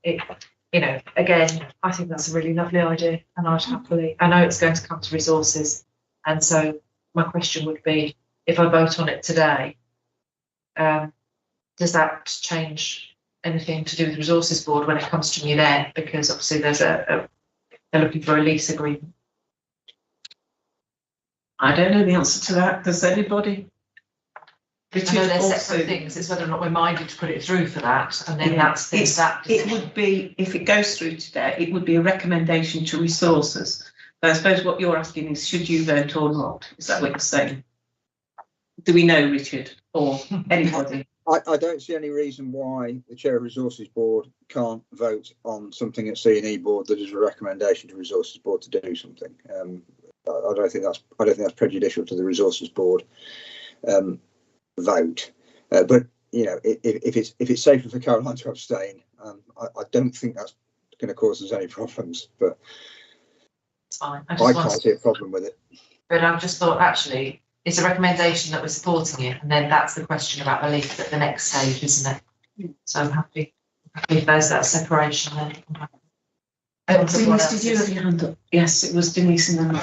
again, I think that's a really lovely idea, and I know it's going to come to resources, and so my question would be, if I vote on it today, does that change anything to do with the Resources Board when it comes to me there? Because obviously they're looking for a lease agreement. I don't know the answer to that. Does anybody? I know they're separate things. It's whether or not we're minded to put it through for that, and then it would be, if it goes through today, it would be a recommendation to resources. But I suppose what you're asking is, should you vote or not? Is that what you're saying? Do we know, Richard, or anybody? I don't see any reason why the Chair of Resources Board can't vote on something at C&E Board that is a recommendation to Resources Board to do something. I don't think that's prejudicial to the Resources Board vote. But if it's safer for Caroline to abstain, I don't think that's going to cause us any problems. But it's fine. I can't see a problem with it. But I've just thought, actually, it's a recommendation that we're supporting it, and then that's the question about relief at the next stage, isn't it? So I'm happy if there's that separation there. Denise, did you have your hand up? Yes, it was Denise and then.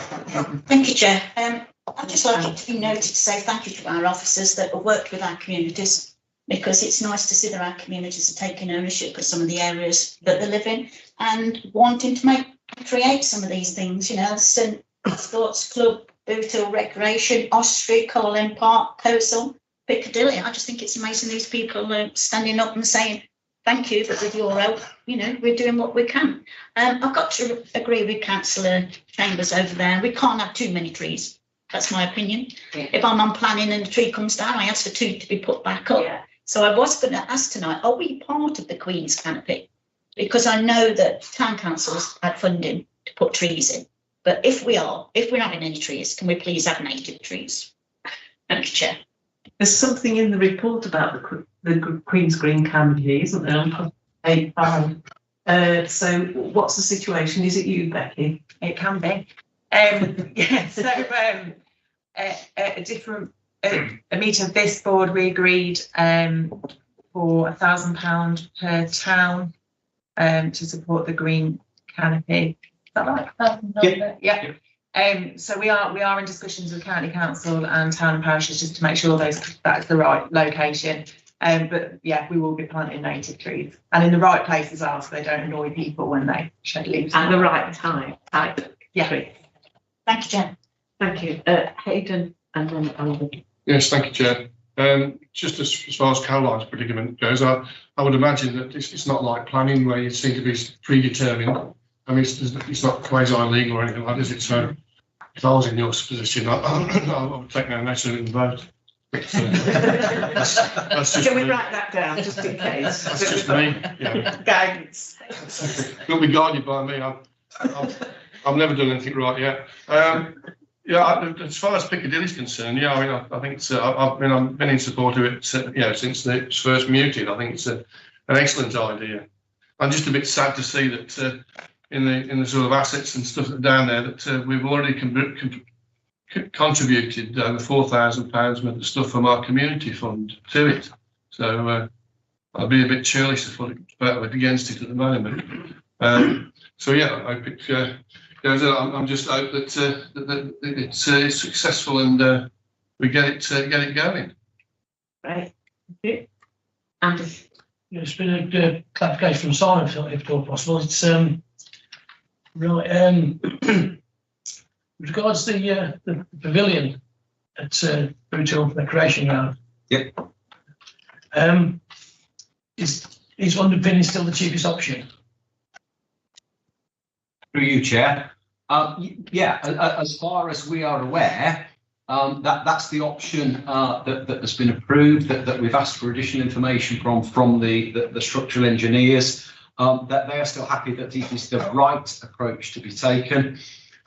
Thank you, Chair. I'd just like it to be noted to say thank you to our officers that have worked with our communities, because it's nice to see that our communities are taking ownership of some of the areas that they live in and wanting to create some of these things, St Sports Club, Boot Hill Recreation, Osprey, Colin Park, Coleshill, Piccadilly. I just think it's amazing these people are standing up and saying thank you, but with your help, we're doing what we can. I've got to agree with Councillor Chambers over there. We can't have too many trees. That's my opinion. Yeah. If I'm on planning and a tree comes down, I ask for 2 to be put back up. Yeah. So I was going to ask tonight, are we part of the Queen's canopy? Because I know that town councils had funding to put trees in. But if we're not having any trees, can we please have native trees? Thank you, Chair. There's something in the report about the Queen's Green canopy, isn't there? So what's the situation? Is it you, Becky? It can be. So a meeting of this board, we agreed for £1,000 per town to support the green canopy. Is that right? Yeah. So we are in discussions with county council and town and parishes just to make sure that's the right location. But yeah, we will be planting native trees and in the right place as well, so they don't annoy people when they shed leaves. At the right time. Yeah. Thank you, Chair. Thank you. Hayden and then Alvin. Yes, thank you, Chair. Just as far as Caroline's predicament goes, I would imagine that it's not like planning where you seem to be predetermined. I mean, it's not quasi-legal or anything like that, is it? So if I was in your position, I would take no notice and vote. That's just Can we me. write that down just in case? That's just me, yeah. Guidance. Don't be guided by me. I've never done anything right yet. As far as Piccadilly's concerned, I mean, I think it's. I've been in support of it, since it's first muted. I think it's an excellent idea. I'm just a bit sad to see that in the sort of assets and stuff that are down there that we've already contributed over £4,000 worth of stuff from our community fund to it. So I'll be a bit churlish to put it against it at the moment. So yeah, I hope it goes. I'm just hope that it's successful and we get it going. Right. Andy. Yeah, it's been a clarification from Simon, if at all possible. It's right. With regards to the pavilion at Boot Hill Recreation Ground. Yep. Is underpinning still the cheapest option? Through you, Chair. Yeah, as far as we are aware, that's the option that has been approved, that we've asked for additional information from the structural engineers, that they are still happy that it is the right approach to be taken.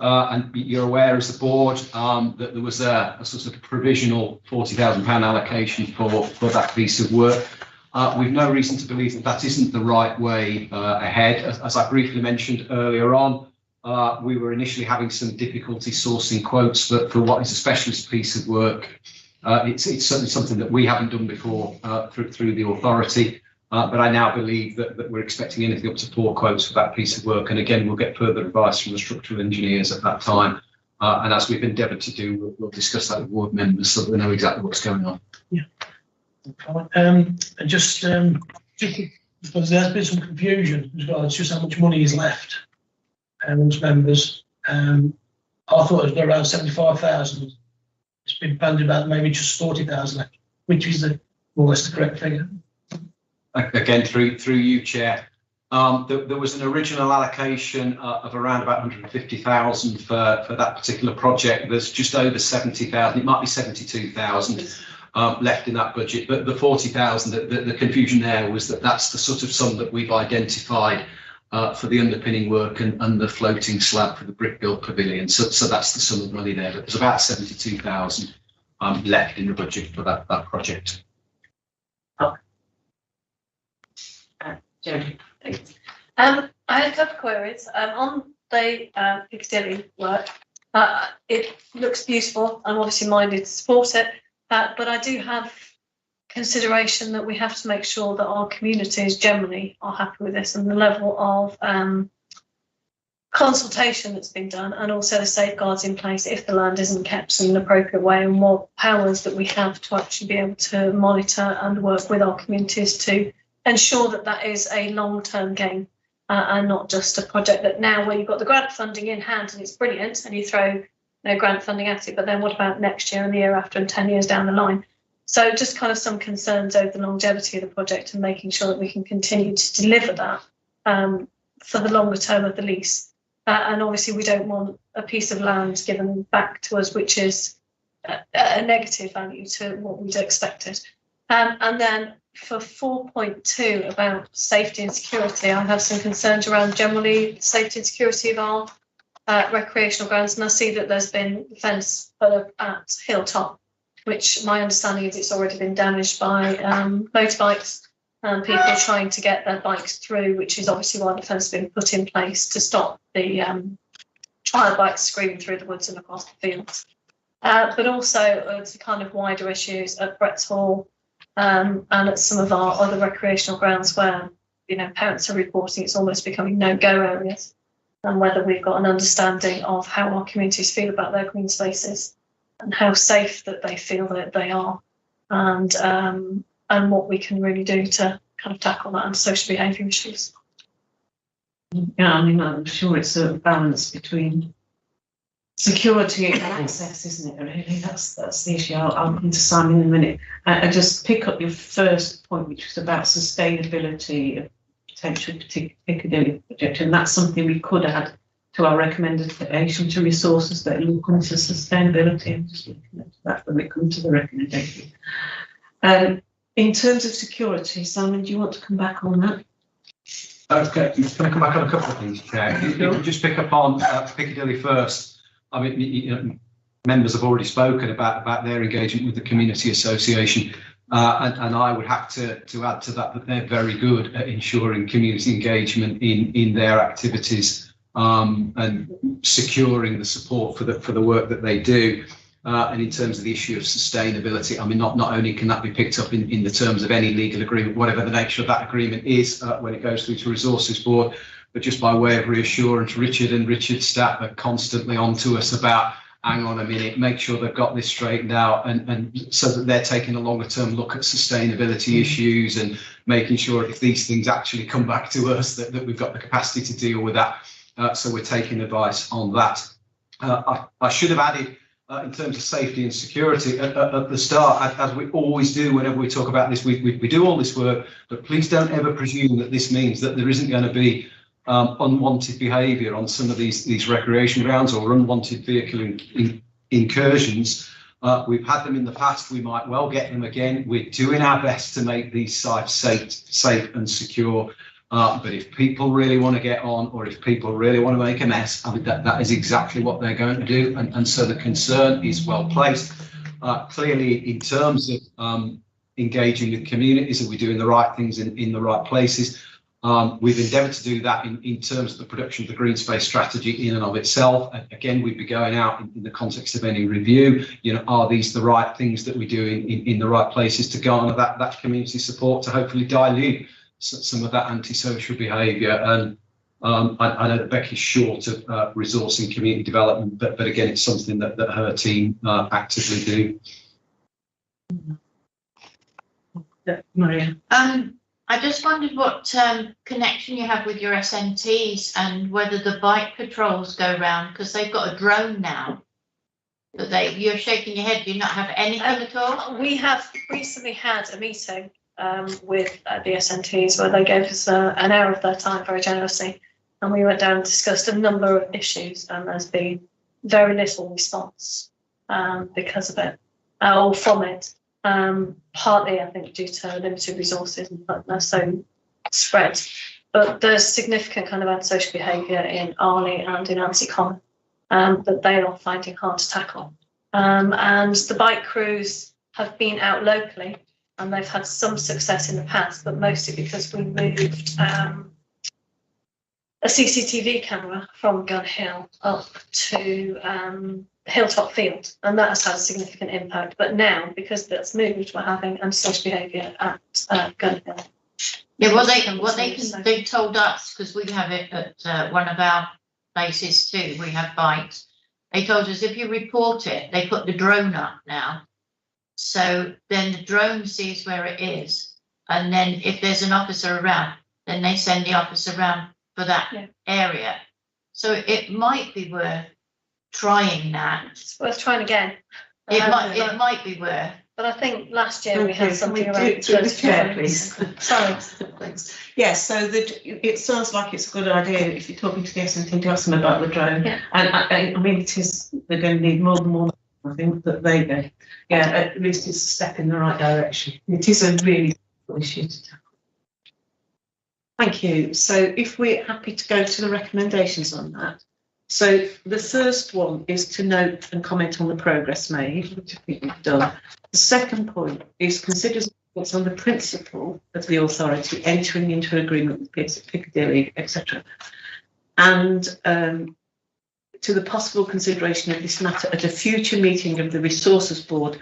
And you're aware as the board that there was a sort of provisional £40,000 allocation for that piece of work. We've no reason to believe that isn't the right way ahead. As I briefly mentioned earlier on, we were initially having some difficulty sourcing quotes for what is a specialist piece of work. It's certainly something that we haven't done before through the authority. But I now believe that we're expecting anything up to 4 quotes for that piece of work. And again, we'll get further advice from the structural engineers at that time. And as we've endeavoured to do, we'll discuss that with board members so that we know exactly what's going on. Yeah. And just because there's been some confusion as well, it's just how much money is left amongst members. I thought it was around 75,000. It's been bandied about maybe just 40,000 left, which is more or less the correct figure. Again, through you, Chair. There was an original allocation of around about 150,000 for that particular project. There's just over 70,000. It might be 72,000 left in that budget. But the 40,000, the confusion there was that's the sort of sum that we've identified for the underpinning work and the floating slab for the brick-built pavilion. So that's the sum of money there. But there's about 72,000 left in the budget for that project. Jeremy. I had a couple of queries on the Piccadilly work. It looks beautiful. I'm obviously minded to support it, but I do have consideration that we have to make sure that our communities generally are happy with this and the level of consultation that's been done, and also the safeguards in place if the land isn't kept in an appropriate way, and what powers that we have to actually be able to monitor and work with our communities to ensure that that is a long-term gain and not just a project that now where you've got the grant funding in hand and it's brilliant and you throw grant funding at it, but then what about next year and the year after and 10 years down the line? So just kind of some concerns over the longevity of the project and making sure that we can continue to deliver that for the longer term of the lease. And obviously we don't want a piece of land given back to us which is a negative value to what we'd expected. And then for 4.2 about safety and security, I have some concerns around generally safety and security of our recreational grounds, and I see that there's been a fence put up at Hilltop, which my understanding is it's already been damaged by motorbikes and people trying to get their bikes through, which is obviously why the fence has been put in place to stop the trial bikes screaming through the woods and across the fields. But also to kind of wider issues at Brett's Hall, and at some of our other recreational grounds where, parents are reporting it's almost becoming no-go areas, and whether we've got an understanding of how our communities feel about their green spaces and how safe that they feel that they are, and what we can really do to kind of tackle that and social behaviour issues. Yeah, I mean, I'm sure it's a balance between security and access, isn't it? Really, that's the issue. I'll come to Simon in a minute. I just pick up your first point, which was about sustainability of potential Piccadilly project, and that's something we could add to our recommendation to resources that look into sustainability. I'm just looking at that when we come to the recommendation. In terms of security, Simon, do you want to come back on that? Okay, I'm just going to come back on a couple of things, Chair. If you can just pick up on Piccadilly first. I mean, you know, members have already spoken about their engagement with the community association, and I would have to add to that they're very good at ensuring community engagement in their activities and securing the support for the work that they do. And in terms of the issue of sustainability, I mean, not only can that be picked up in the terms of any legal agreement, whatever the nature of that agreement is when it goes through to Resources Board, but just by way of reassurance, Richard and Richard's staff are constantly on to us about, hang on a minute, make sure they've got this straightened out, and so that they're taking a longer term look at sustainability issues and making sure if these things actually come back to us that we've got the capacity to deal with that. So we're taking advice on that. I should have added, in terms of safety and security at the start, as we always do whenever we talk about this, we do all this work, but please don't ever presume that this means that there isn't going to be unwanted behaviour on some of these recreation grounds or unwanted vehicle incursions. We've had them in the past, we might well get them again. We're doing our best to make these sites safe and secure. But if people really want to get on, or if people really want to make a mess, I mean, that is exactly what they're going to do. And so the concern is well placed. Clearly, in terms of engaging with communities, are we doing the right things in the right places? We've endeavoured to do that in terms of the production of the green space strategy in and of itself. And again, we'd be going out in the context of any review, you know, are these the right things that we do in the right places to garner that community support to hopefully dilute some of that antisocial behaviour. And I know that Becky's short of resourcing community development, but again, it's something that her team actively do. Maria. I just wondered what connection you have with your SMTs and whether the bike patrols go round, because they've got a drone now. You're shaking your head. Do you not have anything at all? We have recently had a meeting with the SMTs where they gave us an hour of their time very generously, and we went down and discussed a number of issues, and there's been very little response because of it, or from it. Partly, I think, due to limited resources and they're so spread, but there's significant kind of antisocial behaviour in Arley and in Anstey Common that they are finding hard to tackle. And the bike crews have been out locally, and they've had some success in the past, but mostly because we moved a CCTV camera from Gun Hill up to Hilltop Field, and that has had a significant impact. But now, because that's moved, we're having antisocial behaviour at Gun Hill. Yeah, they told us, because we have it at one of our places too, we have bikes. They told us if you report it, they put the drone up now. So then the drone sees where it is. And then if there's an officer around, then they send the officer around for that area. So it might be worth trying that. It's worth trying again. It might be worth. But I think last year we had something around. Through the chair, please. Sorry. Thanks. Yes, so it sounds like it's a good idea if you're talking to the SMT to ask them about the drone. Yeah. And I mean, they're going to need more than one. I think that they go. Yeah, at least it's a step in the right direction. It is a really difficult issue to tackle. Thank you. So if we're happy to go to the recommendations on that. So the first one is to note and comment on the progress made, which I think we've done. The second point is consider what's on the principle of the authority entering into an agreement with Piccadilly, etc. And to the possible consideration of this matter at a future meeting of the Resources Board,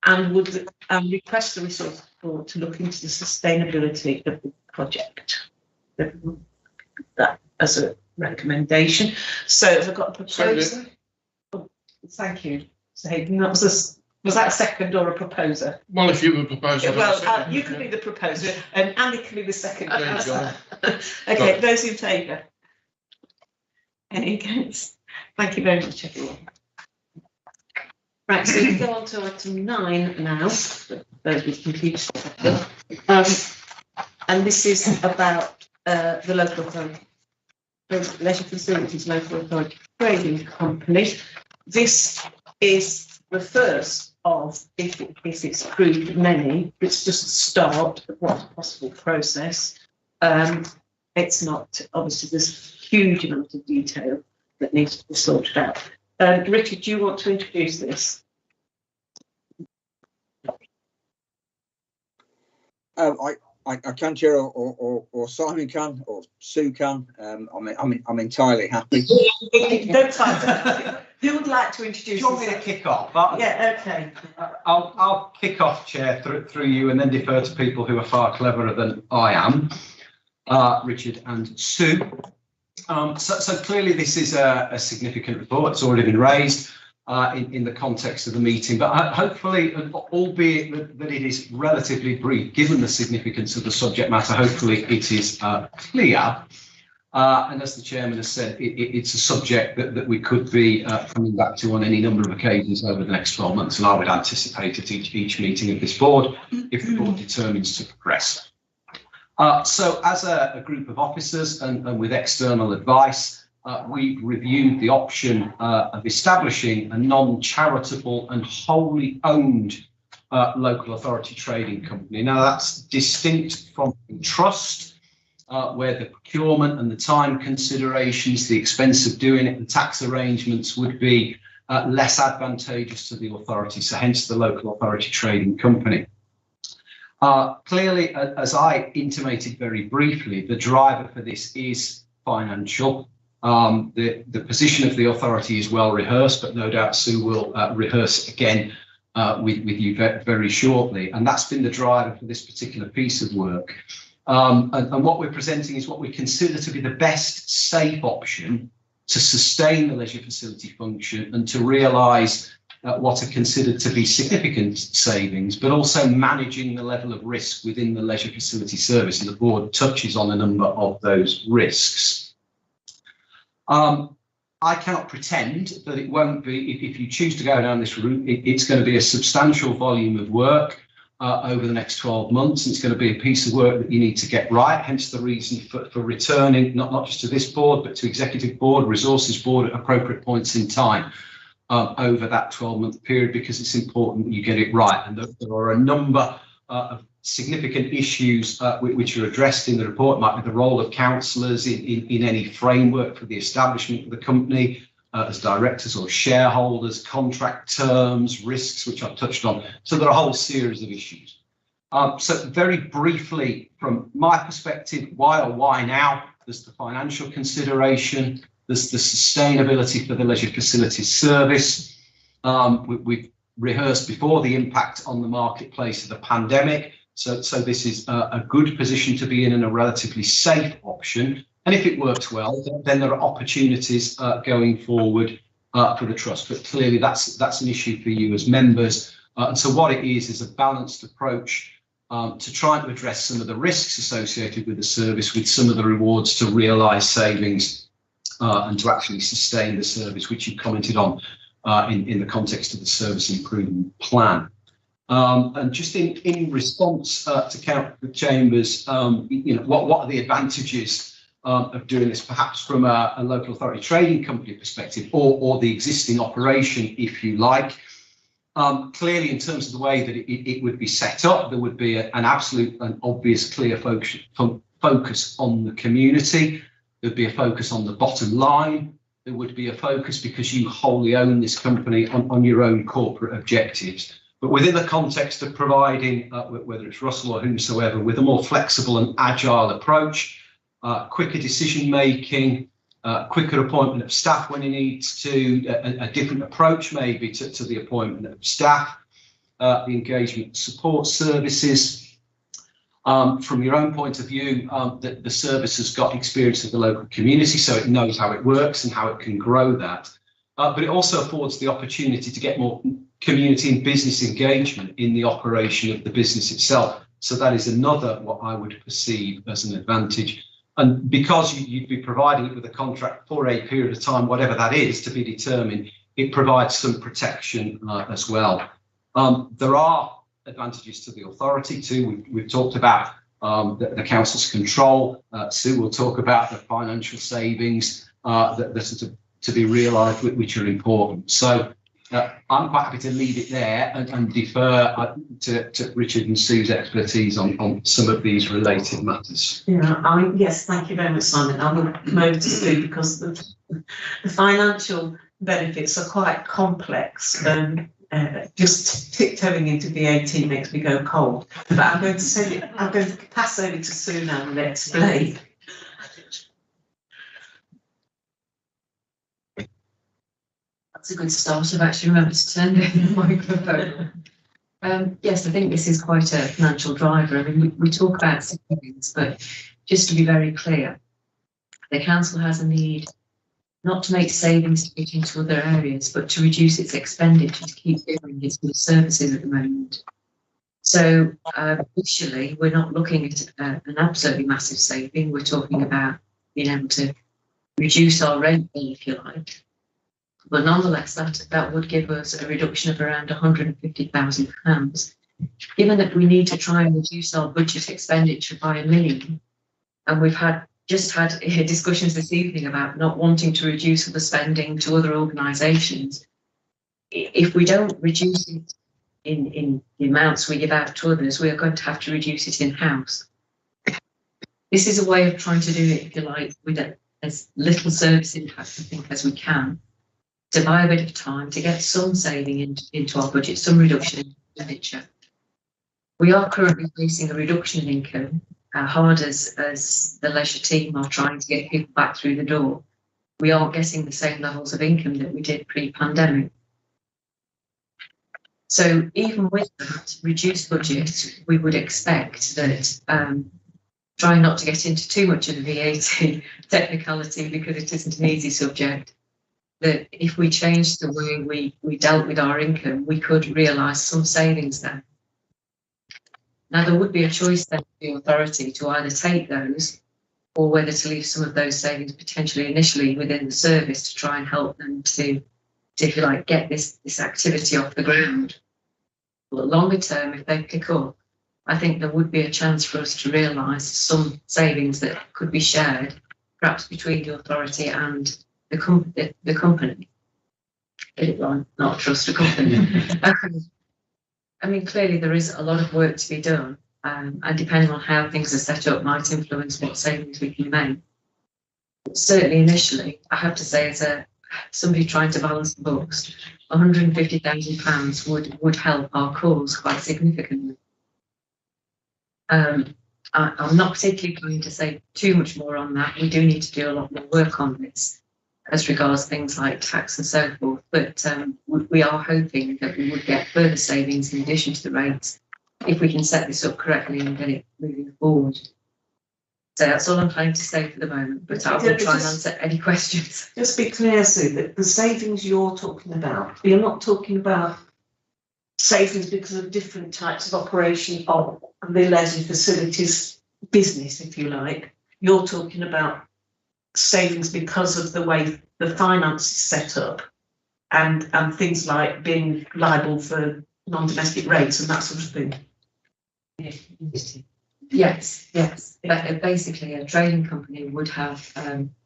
and request the Resources Board to look into the sustainability of the project. That as a recommendation. So have I got a proposer? Oh, thank you. So Hayden, was that a second or a proposer? Well, if you were proposer. Well, you can be the proposer and Andy can be the second. There you go. Okay, those in favour? Any against? Thank you very much, everyone. Right, so we go on to item 9 now. Those with computers. And this is about the local authority. the Leisure Facilities Local Authority Trading Company. This is the first of, if it's approved, many. It's just the start of what's a possible process. It's not, obviously, there's a huge amount of detail that needs to be sorted out. Richard, do you want to introduce this? I can, Chair, or Simon can, or Sue can. I'm entirely happy. Don't type. Who would like to introduce? Do you want me to kick off? Yeah, okay. I'll kick off, Chair, through you, and then defer to people who are far cleverer than I am, Richard and Sue. So clearly this is a significant report. It's already been raised in the context of the meeting, but hopefully, albeit that it is relatively brief, given the significance of the subject matter, hopefully it is clear. And as the chairman has said, it's a subject that we could be coming back to on any number of occasions over the next 12 months, and I would anticipate at each meeting of this board if the board determines to progress. So as a group of officers and with external advice, we've reviewed the option of establishing a non-charitable and wholly owned local authority trading company. Now that's distinct from trust, where the procurement and the time considerations, the expense of doing it, the tax arrangements would be less advantageous to the authority, so hence the local authority trading company. Clearly, as I intimated very briefly, the driver for this is financial. The position of the authority is well rehearsed, but no doubt Sue will rehearse again with you very shortly. And that's been the driver for this particular piece of work. And what we're presenting is what we consider to be the best safe option to sustain the leisure facility function and to realise what are considered to be significant savings, but also managing the level of risk within the leisure facility service. And the board touches on a number of those risks. I cannot pretend that it won't be, if you choose to go down this route, it's going to be a substantial volume of work over the next 12 months. And it's going to be a piece of work that you need to get right, hence the reason for returning, not just to this board, but to executive board, resources board at appropriate points in time over that 12-month period, because it's important that you get it right. And there are a number of significant issues which are addressed in the report. It might be the role of councillors in any framework for the establishment of the company as directors or shareholders, contract terms, risks, which I've touched on. So there are a whole series of issues. So very briefly, from my perspective, why now? There's the financial consideration, there's the sustainability for the leisure facilities service. We've rehearsed before the impact on the marketplace of the pandemic. So this is a good position to be in and a relatively safe option. And if it works well, then there are opportunities going forward for the trust. But clearly that's an issue for you as members. And so what it is a balanced approach to try to address some of the risks associated with the service, with some of the rewards to realise savings and to actually sustain the service, which you commented on in the context of the service improvement plan. And just in response to Councillor Chambers, what are the advantages of doing this, perhaps from a local authority trading company perspective, or the existing operation, if you like? Clearly, in terms of the way that it would be set up, there would be an absolute and obvious clear focus on the community. There'd be a focus on the bottom line. There would be a focus, because you wholly own this company, on your own corporate objectives. But within the context of providing, whether it's Russell or whomsoever, with a more flexible and agile approach, quicker decision making, quicker appointment of staff when it needs to, a different approach maybe to the appointment of staff, the engagement support services. From your own point of view, the service has got experience of the local community, so it knows how it works and how it can grow that. But it also affords the opportunity to get more community and business engagement in the operation of the business itself. So that is another, what I would perceive as an advantage. And because you'd be providing it with a contract for a period of time, whatever that is to be determined, it provides some protection as well. There are advantages to the authority too. We've talked about the council's control. Sue will talk about the financial savings that are to be realised, which are important. So I'm quite happy to leave it there and defer to Richard and Sue's expertise on some of these related matters. Yeah, yes, thank you very much, Simon. I will come over to Sue because the financial benefits are quite complex. Just tiptoeing into VAT makes me go cold. But I'm going to pass over to Sue now and explain. That's a good start. I've actually remembered to turn the microphone. Yes, I think this is quite a financial driver. I mean, we talk about savings, but just to be very clear, the council has a need not to make savings to get into other areas, but to reduce its expenditure to keep delivering its good services at the moment. So initially, we're not looking at an absolutely massive saving. We're talking about being able to reduce our rent bill, if you like. But nonetheless, that would give us a reduction of around £150,000. Given that we need to try and reduce our budget expenditure by £1 million, and we've just had discussions this evening about not wanting to reduce the spending to other organisations, if we don't reduce it in the amounts we give out to others, we are going to have to reduce it in-house. This is a way of trying to do it, if you like, with as little service impact, I think, as we can, to buy a bit of time to get some saving into our budget, some reduction in expenditure. We are currently facing a reduction in income, hard as the leisure team are trying to get people back through the door. We aren't getting the same levels of income that we did pre-pandemic. So even with that reduced budget, we would expect that, trying not to get into too much of the VAT technicality because it isn't an easy subject, that if we changed the way we dealt with our income, we could realise some savings there. Now, there would be a choice then for the authority to either take those or whether to leave some of those savings potentially initially within the service to try and help them to if you like, get this activity off the ground. But longer term, if they pick up, I think there would be a chance for us to realise some savings that could be shared, perhaps between the authority and the company. Get it wrong, not a trust, a company. I mean, clearly there is a lot of work to be done, and depending on how things are set up might influence what savings we can make. But certainly initially, I have to say, as somebody trying to balance the books, £150,000 would help our cause quite significantly. I'm not particularly going to say too much more on that. We do need to do a lot more work on this as regards things like tax and so forth, but we are hoping that we would get further savings in addition to the rates if we can set this up correctly and get it moving forward. So that's all I'm planning to say for the moment, but I will try and answer any questions. Just be clear, Sue, that the savings you're talking about, you're not talking about savings because of different types of operation of the leisure facilities business, if you like. You're talking about savings because of the way the finance is set up and things like being liable for non-domestic rates and that sort of thing. Yes. Basically, a trading company would have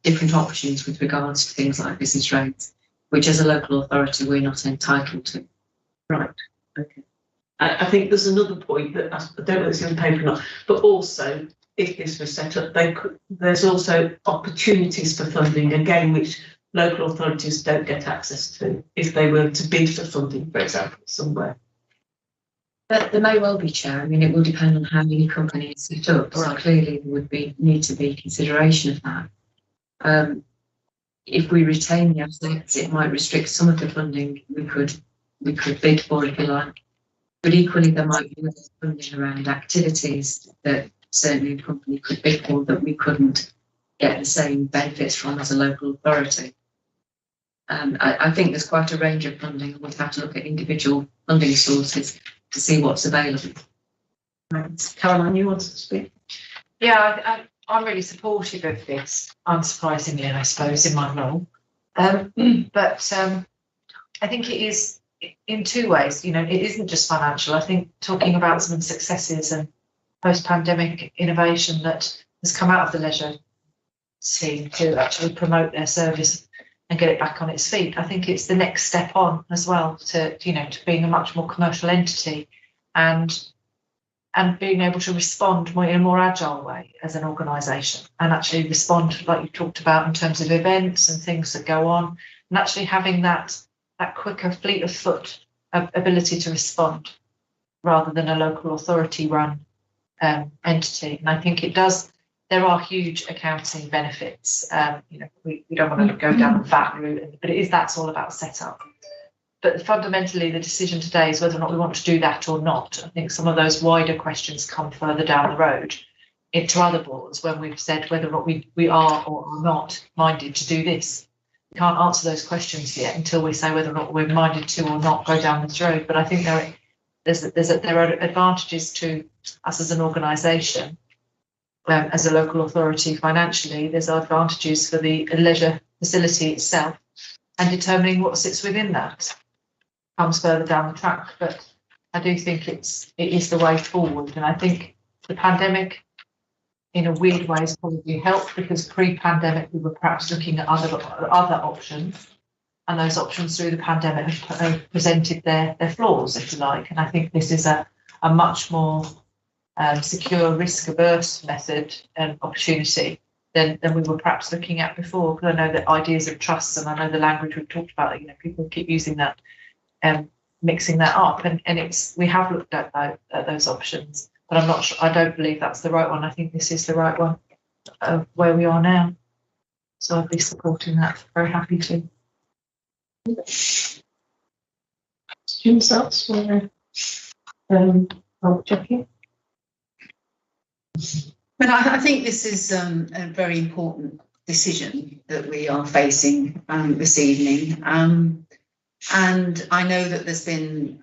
different options with regards to things like business rates, which as a local authority we're not entitled to. Right. Okay. I think there's another point that I don't know if it's in the paper or not, but also if this was set up, there's also opportunities for funding again, which local authorities don't get access to if they were to bid for funding, for example, somewhere. But there may well be, Chair. I mean, it will depend on how many companies set up. So clearly there would need to be consideration of that. If we retain the assets, it might restrict some of the funding we could bid for, if you like. But equally, there might be other funding around activities that certainly a company could bid for that we couldn't get the same benefits from as a local authority. I think there's quite a range of funding, and we'd have to look at individual funding sources to see what's available. Caroline, you wanted to speak? Yeah, I'm really supportive of this, unsurprisingly, I suppose, in my role. But I think it is in two ways. You know, it isn't just financial. I think talking about some successes and post-pandemic innovation that has come out of the leisure team to actually promote their service and get it back on its feet. I think it's the next step on as well to to being a much more commercial entity and being able to respond in a more agile way as an organisation and actually respond like you talked about in terms of events and things that go on, and actually having that quicker fleet of foot ability to respond rather than a local authority run entity. And I think there are huge accounting benefits. We don't want to go down that route, but that's all about setup. But fundamentally, the decision today is whether or not we want to do that or not. I think some of those wider questions come further down the road into other boards when we've said whether or not we are or are not minded to do this. We can't answer those questions yet until we say whether or not we're minded to or not go down this road. But I think there are advantages to us as an organisation, as a local authority financially. There's advantages for the leisure facility itself, and determining what sits within that comes further down the track. But I do think it is the way forward, and I think the pandemic, in a weird way, has probably helped, because pre-pandemic we were perhaps looking at other options, and those options through the pandemic have presented their flaws, if you like. And I think this is a much more secure, risk-averse method and opportunity than we were perhaps looking at before. Because I know that ideas of trust, and I know the language we've talked about, people keep using that, mixing that up, and we have looked at those options, but I'm not sure. I don't believe that's the right one. I think this is the right one where we are now. So I'd be supporting that. Very happy to. Student thoughts for checking. But I think this is a very important decision that we are facing this evening. And I know that there's been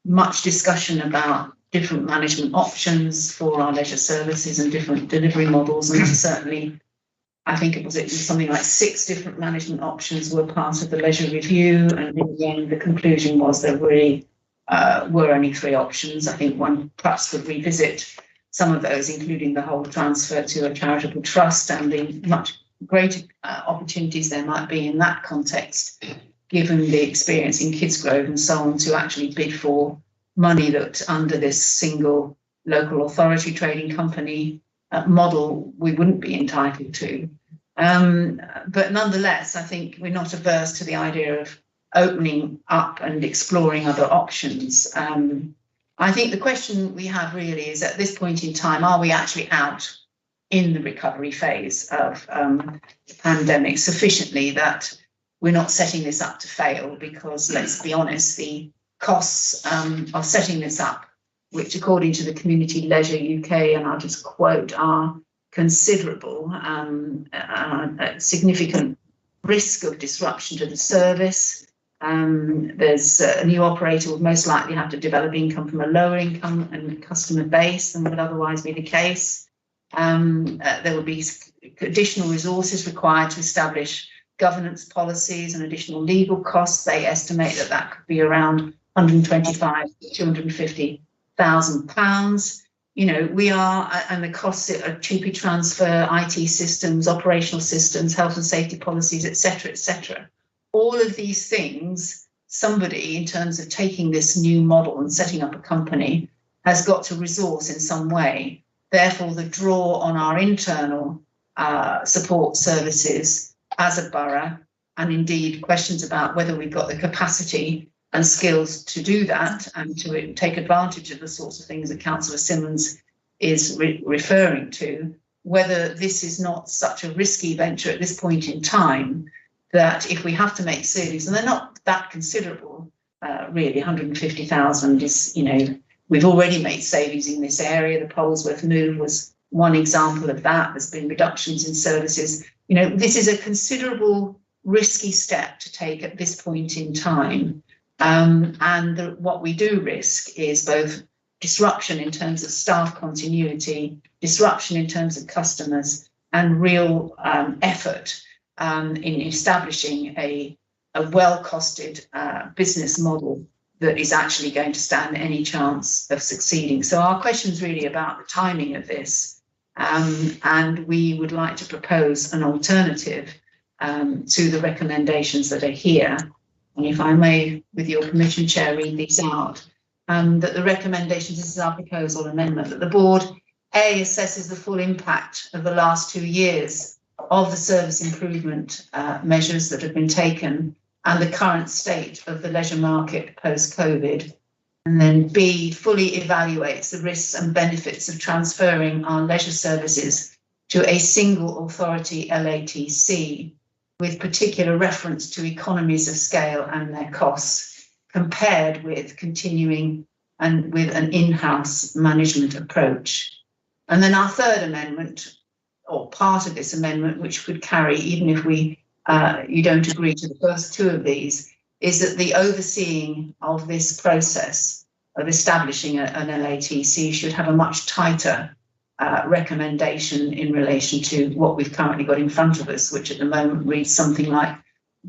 much discussion about different management options for our leisure services and different delivery models. And certainly, I think it was something like 6 different management options were part of the leisure review. And in the end, the conclusion was there really were only 3 options. I think one perhaps could revisit some of those, including the whole transfer to a charitable trust and the much greater opportunities there might be in that context, given the experience in Kidsgrove and so on, to actually bid for money that under this single local authority trading company model we wouldn't be entitled to. But nonetheless, I think we're not averse to the idea of opening up and exploring other options. I think the question we have really is, at this point in time, are we actually out in the recovery phase of the pandemic sufficiently that we're not setting this up to fail? Because let's be honest, the costs of setting this up, which according to the Community Leisure UK, and I'll just quote, are considerable, a significant risk of disruption to the service. There's a new operator would most likely have to develop income from a lower income and customer base than would otherwise be the case. There will be additional resources required to establish governance policies and additional legal costs. They estimate that could be around £125,000 to £250,000. We are, and the costs of TUPE transfer, IT systems, operational systems, health and safety policies, etc., etc. All of these things, somebody, in terms of taking this new model and setting up a company, has got to resource in some way. Therefore, the draw on our internal support services as a borough, and indeed questions about whether we've got the capacity and skills to do that and to take advantage of the sorts of things that Councillor Simmons is referring to, whether this is not such a risky venture at this point in time that if we have to make savings, and they're not that considerable, really, 150,000 is, we've already made savings in this area. The Polesworth move was one example of that. There's been reductions in services. This is a considerable risky step to take at this point in time. What we do risk is both disruption in terms of staff continuity, disruption in terms of customers, and real effort in establishing a well-costed business model that is actually going to stand any chance of succeeding. So our question is really about the timing of this, and we would like to propose an alternative to the recommendations that are here. And if I may, with your permission, Chair, read these out. That the recommendations, this is our proposal amendment, that the board A, assesses the full impact of the last 2 years of the service improvement measures that have been taken and the current state of the leisure market post-COVID. And then B, fully evaluates the risks and benefits of transferring our leisure services to a single authority LATC, with particular reference to economies of scale and their costs, compared with continuing and with an in-house management approach. And then our third amendment, or part of this amendment, which could carry, even if you don't agree to the first two of these, is that the overseeing of this process of establishing an LATC should have a much tighter recommendation in relation to what we've currently got in front of us, which at the moment reads something like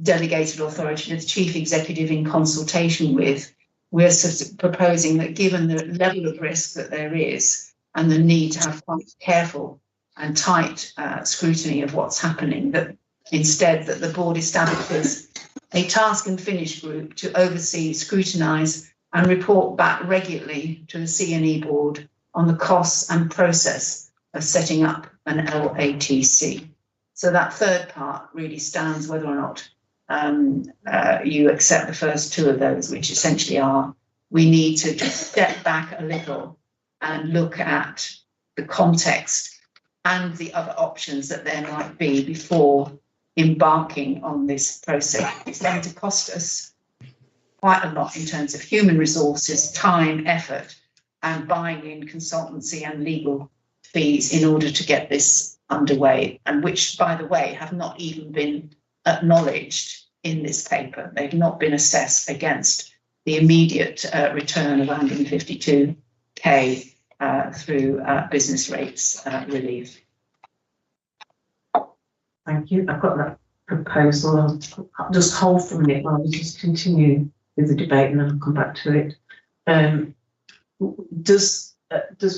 delegated authority to the chief executive in consultation with. We're proposing that given the level of risk that there is and the need to have quite careful and tight scrutiny of what's happening, that instead that the board establishes a task and finish group to oversee, scrutinise and report back regularly to the C&E board on the costs and process of setting up an LATC. So that third part really stands whether or not you accept the first two of those, which essentially are, we need to just step back a little and look at the context and the other options that there might be before embarking on this process. It's going to cost us quite a lot in terms of human resources, time, effort, and buying in consultancy and legal fees in order to get this underway, and which, by the way, have not even been acknowledged in this paper. They've not been assessed against the immediate return of 152k through business rates relief. Thank you. I've got that proposal. I'll just hold for a minute while we just continue with the debate and then I'll come back to it. Does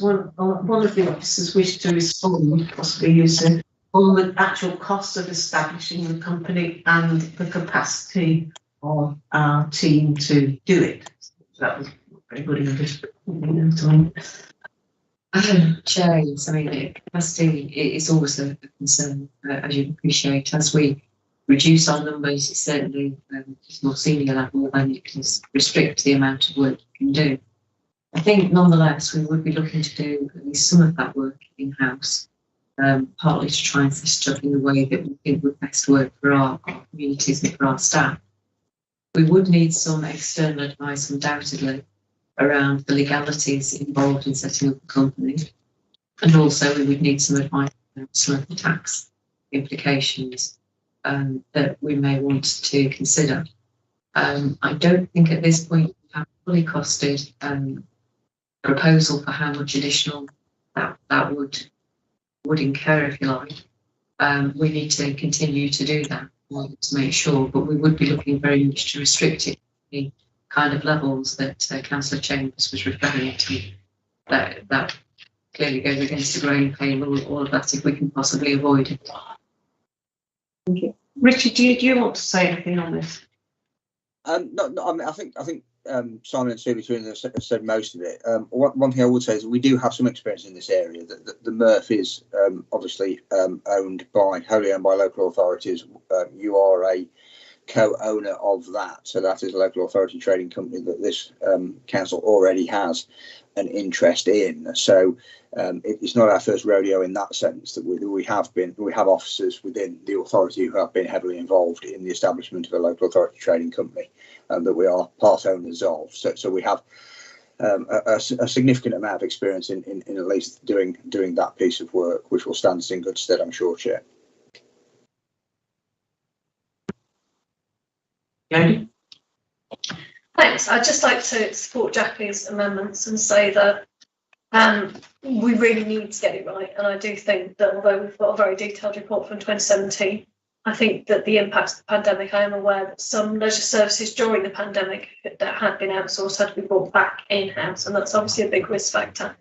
one of the officers wish to respond, possibly using on the actual cost of establishing the company and the capacity of our team to do it? That was very good English. Chair, I mean, capacity is always a concern, as you appreciate. As we reduce our numbers, it's certainly it's more senior level, and it can restrict the amount of work you can do. I think, nonetheless, we would be looking to do at least some of that work in-house, partly to try and set it up in the way that we think would best work for our communities and for our staff. We would need some external advice, undoubtedly, around the legalities involved in setting up a company. And also we would need some advice on some of the tax implications that we may want to consider. I don't think at this point we have a fully costed proposal for how much additional that would incur, if you like. We need to continue to do that to make sure, but we would be looking very much to restrict it to the kind of levels that Councillor Chambers was referring to. That clearly goes against the growing pain, all of that, if we can possibly avoid it. Thank you. Richard, do you want to say anything on this? No, I mean, I think Simon and Sue between them have said most of it. One thing I would say is that we do have some experience in this area. The MRF is obviously wholly owned by local authorities. You are a co-owner of that, so that is a local authority trading company that this council already has an interest in. So it's not our first rodeo in that sense. That we have officers within the authority who have been heavily involved in the establishment of a local authority trading company, and that we are part owners of. So we have a significant amount of experience in at least doing that piece of work, which will stand us in good stead, I'm sure, Chair. Thanks. I'd just like to support Jackie's amendments and say that we really need to get it right. And I do think that although we've got a very detailed report from 2017, I think that the impacts of the pandemic, I am aware that some leisure services during the pandemic that had been outsourced had to be brought back in-house, and that's obviously a big risk factor.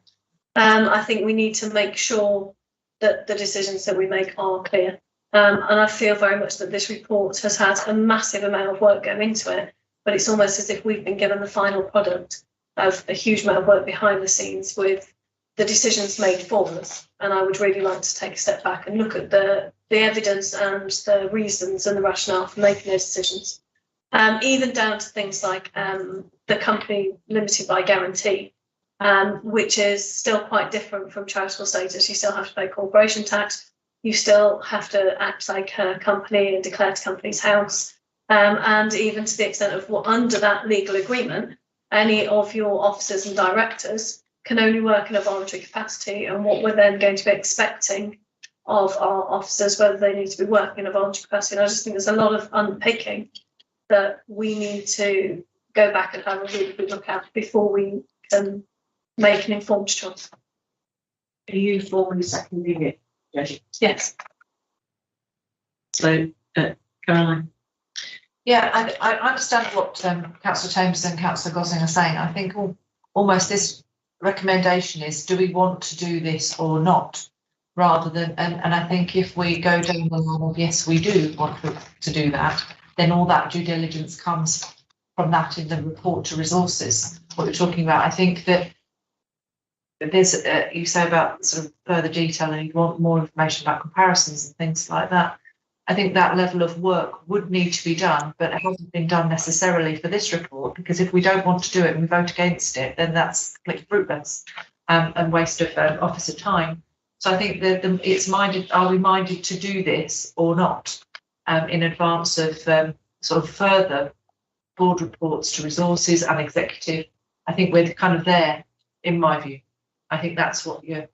I think we need to make sure that the decisions that we make are clear. And I feel very much that this report has had a massive amount of work go into it, but it's almost as if we've been given the final product of a huge amount of work behind the scenes with the decisions made for us. And I would really like to take a step back and look at the evidence and the reasons and the rationale for making those decisions. Even down to things like the company limited by guarantee, which is still quite different from charitable status. You still have to pay corporation tax. You still have to act like a company and declare to Companies House. And even to the extent of what under that legal agreement, any of your officers and directors can only work in a voluntary capacity, and what we're then going to be expecting of our officers, whether they need to be working in a voluntary capacity. And I just think there's a lot of unpicking that we need to go back and have a really good look at before we can make an informed choice. Are you formally seconding it, Jodie? Yes. So, Caroline? Yeah, I understand what Councillor Chambers and Councillor Gosling are saying. I think almost this recommendation is, do we want to do this or not? Rather than, and I think if we go down the line of yes, we do want to do that, then all that due diligence comes from that in the report to resources, what you're talking about. I think that there's, you say about sort of further detail and you want more information about comparisons and things like that. I think that level of work would need to be done, but it hasn't been done necessarily for this report, because if we don't want to do it and we vote against it, then that's completely fruitless and waste of officer time. So I think that it's minded, are we minded to do this or not in advance of sort of further board reports to resources and executive? I think we're kind of there, in my view. I think that's what you're.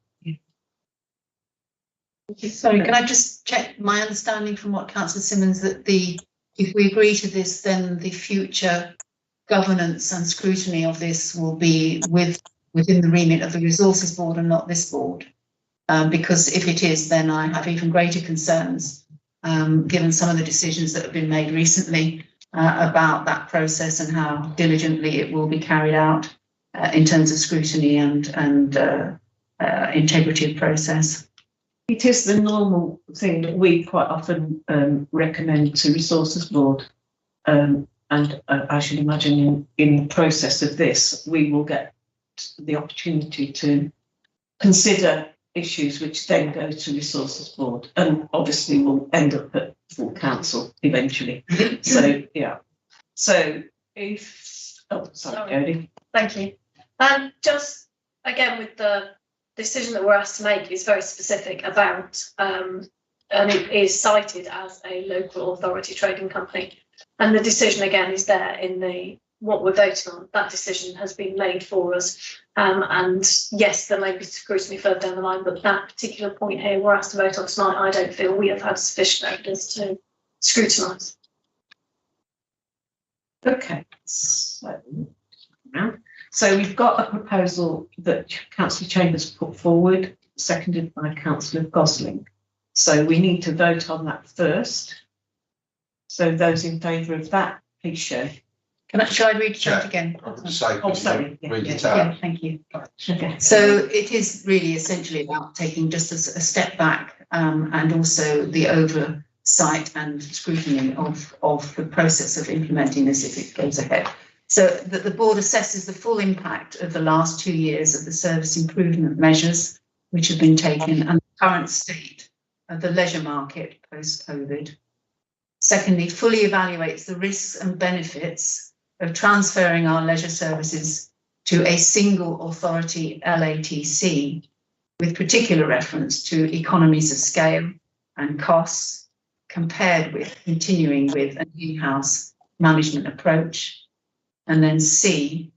Sorry, can I just check my understanding from what Councillor Simmons, that if we agree to this, then the future governance and scrutiny of this will be within the remit of the resources board and not this board? Because if it is, then I have even greater concerns, given some of the decisions that have been made recently about that process and how diligently it will be carried out in terms of scrutiny and integrity of process. It is the normal thing that we quite often recommend to Resources Board, and I should imagine in the process of this, we will get the opportunity to consider issues which then go to Resources Board, and obviously will end up at full council eventually. So yeah. So sorry, Jodie. Thank you. And just again with the decision that we're asked to make is very specific about, and it is cited as a local authority trading company. And the decision again is there in what we're voting on. That decision has been made for us. And yes, there may be scrutiny further down the line, but that particular point here we're asked to vote on tonight, I don't feel we have had sufficient evidence to scrutinise. Okay, so we've got a proposal that Councillor Chambers put forward, seconded by Councillor Gosling. So we need to vote on that first. So those in favour of that, please show. Shall I read it out again? Sorry. Read it Yeah, out. thank you. Okay. So it is really essentially about taking just a step back and also the oversight and scrutiny of the process of implementing this if it goes ahead. So that the board assesses the full impact of the last 2 years of the service improvement measures which have been taken and the current state of the leisure market post-COVID. Secondly, fully evaluates the risks and benefits of transferring our leisure services to a single authority LATC, with particular reference to economies of scale and costs, compared with continuing with an in-house management approach. And then C,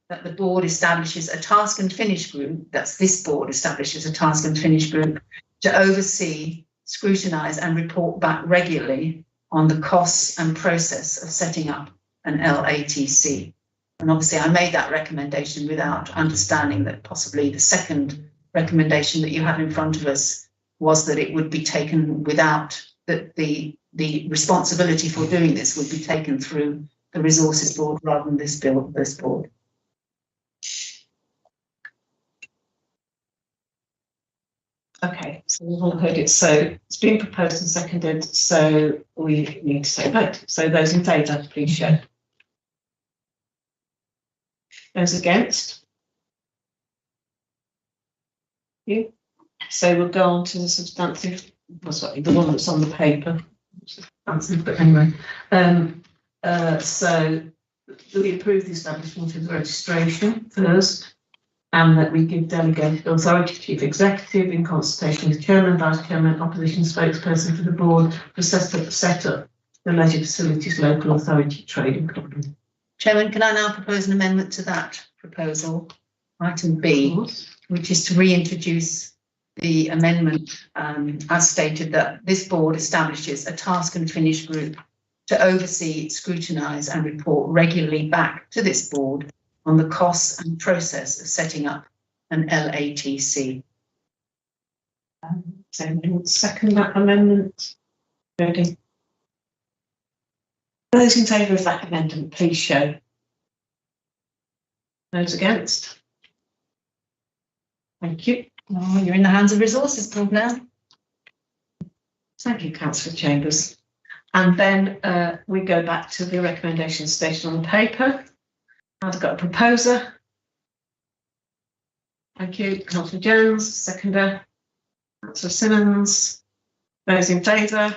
that the board establishes a task and finish group, that's this board establishes a task and finish group to oversee, scrutinise and report back regularly on the costs and process of setting up an LATC. And obviously I made that recommendation without understanding that possibly the second recommendation that you have in front of us was that it would be taken without that the responsibility for doing this would be taken through the resources board rather than this board. Okay, so we've all heard it. So it's been proposed and seconded, so we need to take a vote. So those in favour, please show. Those against? You. So we'll go on to the substantive, well, sorry, the one that's on the paper. Substantive, but anyway. So we approve the establishment of the registration first, and that we give delegated authority to Chief Executive in consultation with Chairman, Vice Chairman, Opposition Spokesperson for the Board to set up the Leisure Facilities Local Authority Trading Company. Chairman, can I now propose an amendment to that proposal? Item B, which is to reintroduce the amendment as stated that this board establishes a task and finish group to oversee, scrutinise and report regularly back to this board on the costs and process of setting up an LATC. So anyone second that amendment? Ready? Those in favour of that amendment, please show. Those against? Thank you. Oh, you're in the hands of resources board now. Thank you, Councillor Chambers. And then we go back to the recommendations stated on the paper. I've got a proposer. Thank you, Councillor Jones, seconder. Councillor Simmons. Those in favour?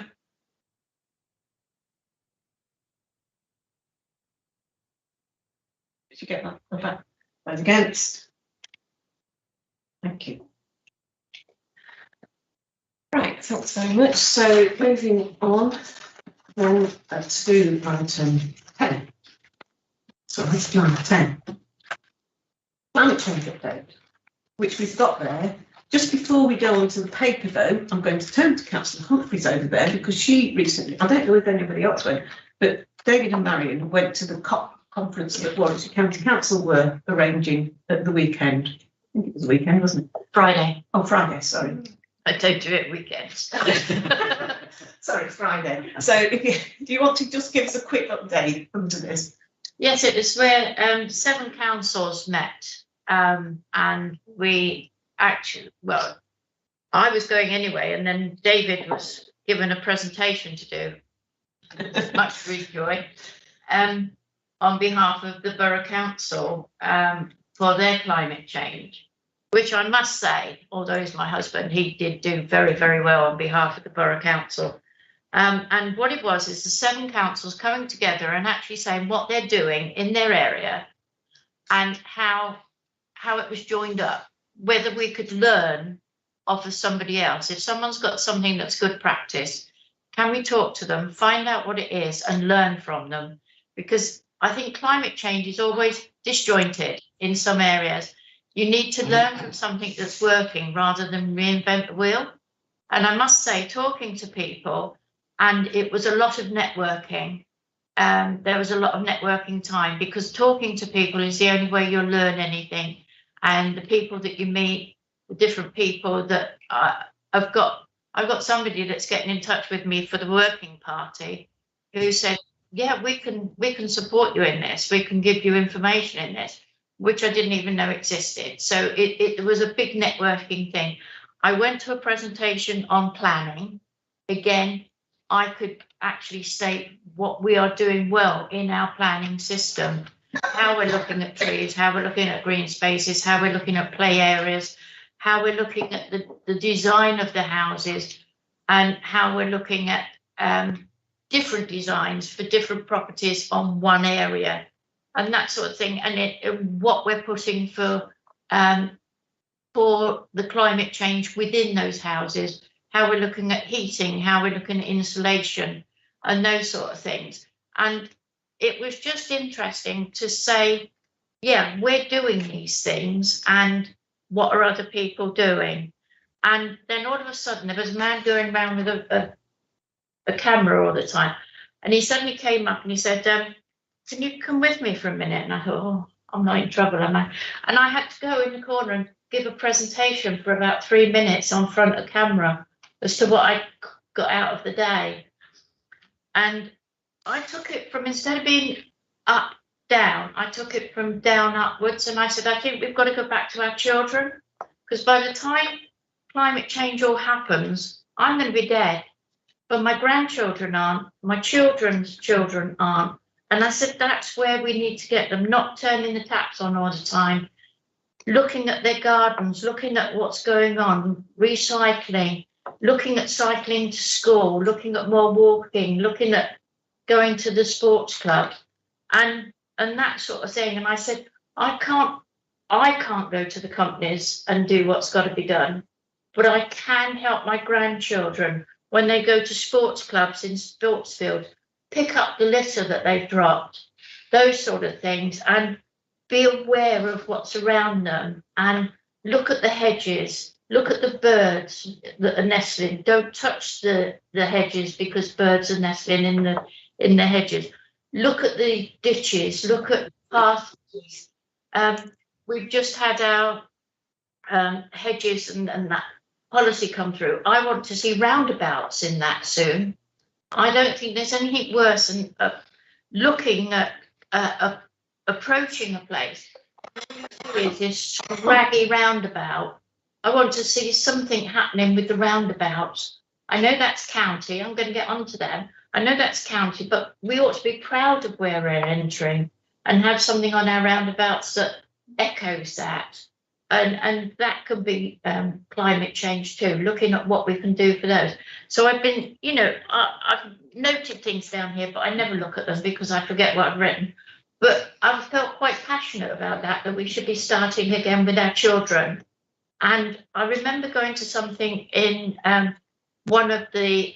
Did you get that? Those against? Thank you. Right, thanks very much. So moving on then to item 10. Sorry, number 10. Climate change update, which we've got there. Just before we go on to the paper though, I'm going to turn to Councillor Humphreys over there because she recently, I don't know if anybody else went, but David and Marion went to the COP conference that Warwickshire County Council were arranging at the weekend. I think it was the weekend, wasn't it? Friday. Oh, Friday, sorry. I don't do it weekends. Sorry, Friday. So do you want to just give us a quick update under this? Yes, it was where 7 councils met and we actually, well, I was going anyway, and then David was given a presentation to do, much to his joy, on behalf of the Borough Council for their climate change, which I must say, although he's my husband, he did do very, very well on behalf of the Borough Council. And what it was is the 7 councils coming together and actually saying what they're doing in their area and how it was joined up, whether we could learn off of somebody else. If someone's got something that's good practice, can we talk to them, find out what it is and learn from them? Because I think climate change is always disjointed in some areas. You need to learn from something that's working rather than reinvent the wheel. And I must say, talking to people, and it was a lot of networking. There was a lot of networking time because talking to people is the only way you'll learn anything. And the people that you meet, the different people that I've got somebody that's getting in touch with me for the working party who said, yeah, we can support you in this. We can give you information in this, which I didn't even know existed. So it was a big networking thing. I went to a presentation on planning. Again, I could actually state what we are doing well in our planning system, how we're looking at trees, how we're looking at green spaces, how we're looking at play areas, how we're looking at the design of the houses, and how we're looking at different designs for different properties on one area and that sort of thing. And what we're putting for the climate change within those houses, how we're looking at heating, how we're looking at insulation and those sort of things. And it was just interesting to say, yeah, we're doing these things and what are other people doing? And then all of a sudden there was a man going around with a camera all the time. And he suddenly came up and he said, can you come with me for a minute? And I thought, oh, I'm not in trouble, am I? And I had to go in the corner and give a presentation for about 3 minutes on front of camera as to what I got out of the day. And I took it from, instead of being up, down, I took it from down upwards, and I said, I think we've got to go back to our children, because by the time climate change all happens, I'm going to be dead, but my grandchildren aren't, my children's children aren't. And I said, that's where we need to get them, not turning the taps on all the time, looking at their gardens, looking at what's going on, recycling, looking at cycling to school, looking at more walking, looking at going to the sports club, and that sort of thing. And I said, I can't go to the companies and do what's got to be done, but I can help my grandchildren when they go to sports clubs in Sportsfield, pick up the litter that they've dropped, those sort of things, and be aware of what's around them, and look at the hedges, look at the birds that are nestling. Don't touch the hedges because birds are nestling in the hedges. Look at the ditches, look at pathways. We've just had our hedges and that policy come through. I want to see roundabouts in that soon. I don't think there's anything worse than looking at approaching a place with this scraggy roundabout. I want to see something happening with the roundabouts. I know that's county, I'm going to get onto them. I know that's county, but we ought to be proud of where we're entering and have something on our roundabouts that echoes that. And that could be climate change too, looking at what we can do for those. So I've been, I've noted things down here, but I never look at them because I forget what I've written. But I've felt quite passionate about that we should be starting again with our children. And I remember going to something in one of the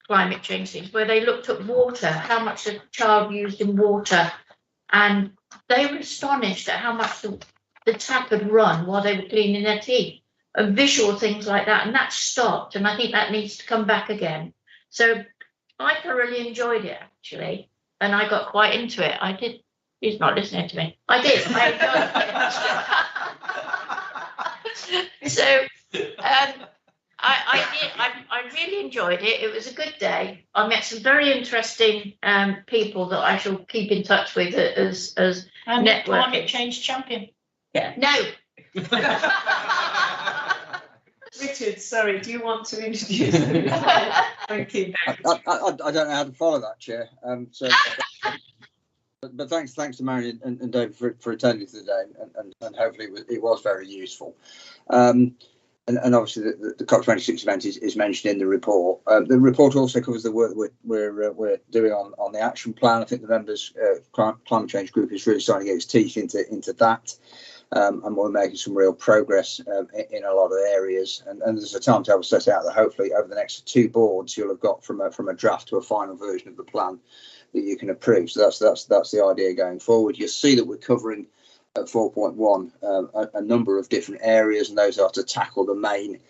climate change things where they looked at water, how much a child used in water. And they were astonished at how much the tap had run while they were cleaning their teeth, and visual things like that. And that stopped. And I think that needs to come back again. So I thoroughly enjoyed it, actually. And I got quite into it. I did. He's not listening to me. I did. I enjoyed it. So I did. I really enjoyed it. It was a good day. I met some very interesting people that I shall keep in touch with as networking. Climate change champion. Yeah. No. Richard, sorry, do you want to introduce? Thank you. I don't know how to follow that, Chair. But thanks to Marion and David for attending today, and hopefully it was very useful. And obviously the COP26 event is mentioned in the report. The report also covers the work that we're doing on the action plan. I think the members' climate change group is really starting to get its teeth into that. And we're making some real progress in a lot of areas. And there's a timetable set out that hopefully over the next 2 boards you'll have got from a draft to a final version of the plan that you can approve. So that's the idea going forward. You'll see that we're covering at 4.1 a number of different areas, and those are to tackle the main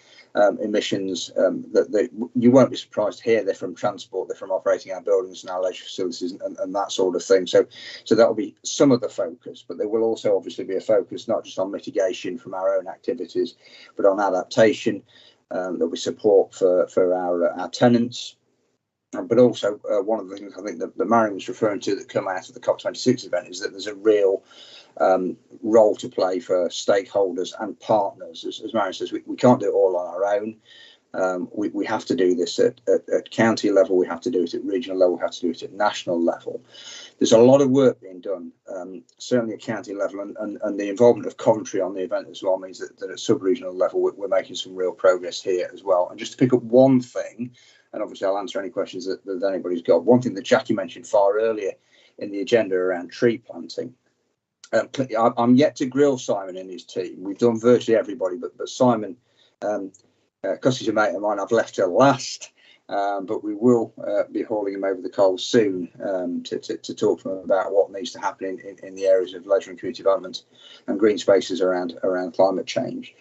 emissions that you won't be surprised to hear they're from transport, they're from operating our buildings and our leisure facilities and that sort of thing. So that will be some of the focus, but there will also obviously be a focus not just on mitigation from our own activities, but on adaptation. There'll be support for our tenants. But also one of the things I think that Marion was referring to that come out of the COP26 event is that there's a real role to play for stakeholders and partners. As Marion says, we can't do it all on our own. We have to do this at county level, we have to do it at regional level, we have to do it at national level. There's a lot of work being done, certainly at county level, and the involvement of Coventry on the event as well means that at sub-regional level we're making some real progress here as well. And just to pick up one thing, and obviously I'll answer any questions that anybody's got. One thing that Jackie mentioned far earlier in the agenda around tree planting. I'm yet to grill Simon and his team. We've done virtually everybody, but Simon, because he's a mate of mine, I've left till last. But we will be hauling him over the coals soon to talk to him about what needs to happen in the areas of leisure and community development and green spaces around climate change.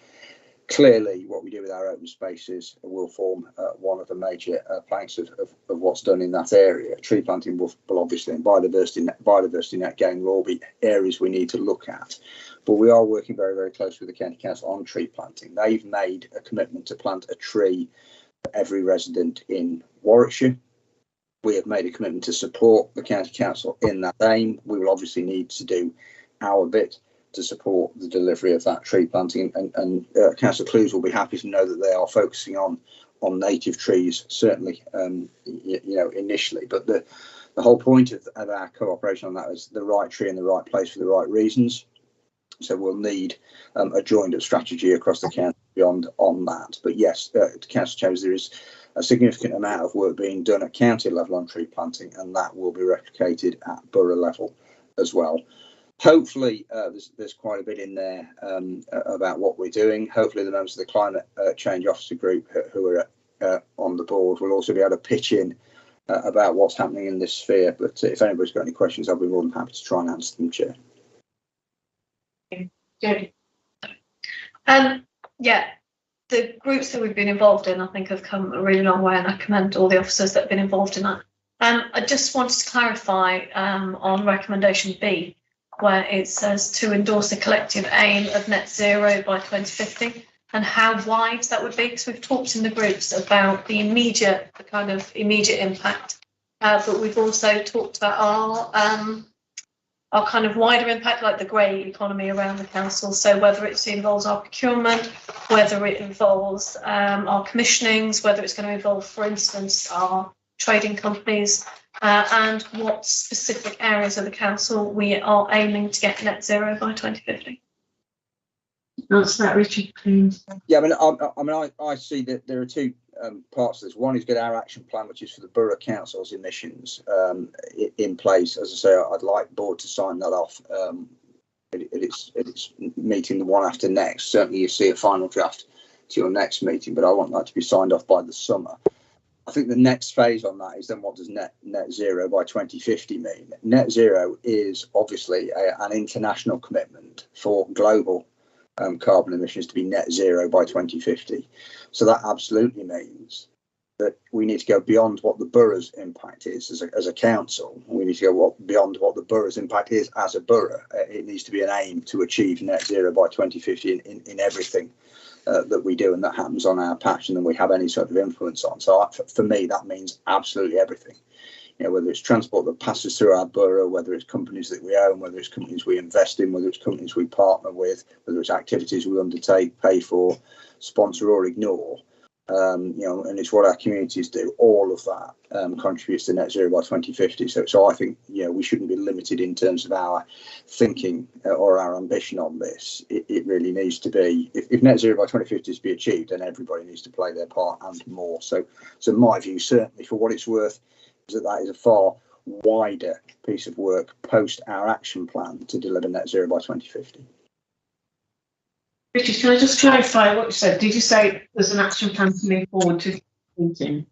Clearly, what we do with our open spaces will form one of the major planks of what's done in that area. Tree planting will obviously, and biodiversity net gain will all be areas we need to look at. But we are working very, very closely with the County Council on tree planting. They've made a commitment to plant a tree every resident in Warwickshire. We have made a commitment to support the County Council in that aim. We will obviously need to do our bit to support the delivery of that tree planting, and Councillor Clues will be happy to know that they are focusing on native trees, certainly, initially. But the whole point of our cooperation on that is the right tree in the right place for the right reasons. So we'll need a joined up strategy across the county beyond on that. But yes, to Councillor Chambers, there is a significant amount of work being done at county level on tree planting, and that will be replicated at borough level as well. Hopefully, there's quite a bit in there about what we're doing. Hopefully, the members of the Climate Change Officer Group who are on the board will also be able to pitch in about what's happening in this sphere. But if anybody's got any questions, I'll be more than happy to try and answer them, Chair. Yeah, the groups that we've been involved in, I think, have come a really long way, and I commend all the officers that have been involved in that. I just wanted to clarify on recommendation B, where it says to endorse a collective aim of net zero by 2050, and how wide that would be, because we've talked in the groups about the kind of immediate impact, but we've also talked about our kind of wider impact, like the grey economy around the council. So whether it involves our procurement, whether it involves our commissionings, whether it's going to involve, for instance, our trading companies, and what specific areas of the council we are aiming to get net zero by 2050. Answer that, Richard, please. Yeah, I see that there are two parts of this. One is get our action plan, which is for the borough council's emissions, in place. As I say, I'd like the board to sign that off. It's meeting the one after next. Certainly, you see a final draft to your next meeting, but I want that to be signed off by the summer. I think the next phase on that is then what does net zero by 2050 mean? Net zero is obviously an international commitment for global carbon emissions to be net zero by 2050. So that absolutely means that we need to go beyond what the borough's impact is as a council. We need to go beyond what the borough's impact is as a borough. It needs to be an aim to achieve net zero by 2050 in everything that we do, and that happens on our patch and then we have any sort of influence on. So for me, that means absolutely everything. Whether it's transport that passes through our borough, whether it's companies that we own, whether it's companies we invest in, whether it's companies we partner with, whether it's activities we undertake, pay for, sponsor or ignore, and it's what our communities do. All of that contributes to net zero by 2050. So I think, we shouldn't be limited in terms of our thinking or our ambition on this. It really needs to be, if net zero by 2050 is to be achieved, then everybody needs to play their part and more. So my view, certainly for what it's worth, is that is a far wider piece of work post our action plan to deliver net zero by 2050. Richard, can I just clarify what you said? Did you say there's an action plan to move forward to meeting?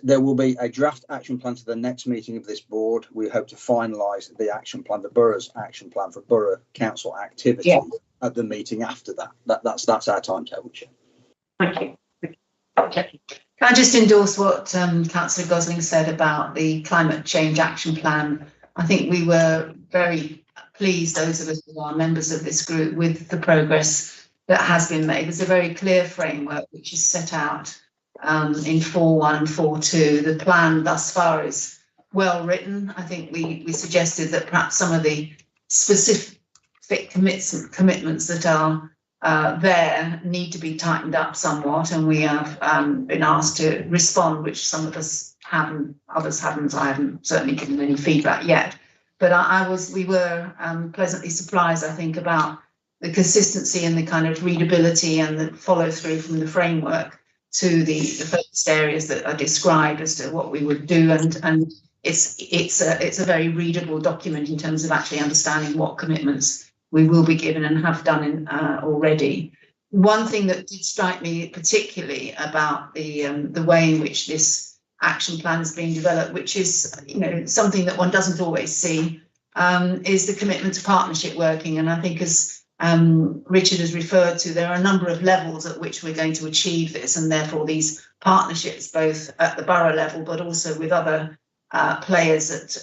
There will be a draft action plan to the next meeting of this board. We hope to finalise the action plan, the borough's action plan for borough council activity at the meeting after that. That's our timetable, Chair. Thank you. Okay. Can I just endorse what Councillor Gosling said about the climate change action plan? I think we were very pleased, those of us who are members of this group, with the progress that has been made. There's a very clear framework which is set out in 4.1 and 4.2. The plan thus far is well written. I think we suggested that perhaps some of the specific commitments that are there need to be tightened up somewhat, and we have been asked to respond, which some of us haven't, others haven't. I haven't certainly given any feedback yet, but we were pleasantly surprised, I think, about the consistency and the kind of readability and the follow through from the framework to the focused areas that are described as to what we would do, and it's a very readable document in terms of actually understanding what commitments we will be given and have done already. One thing that did strike me particularly about the way in which this action plan is being developed, which is something that one doesn't always see, is the commitment to partnership working. And I think, as Richard has referred to, there are a number of levels at which we're going to achieve this, and therefore these partnerships, both at the borough level but also with other players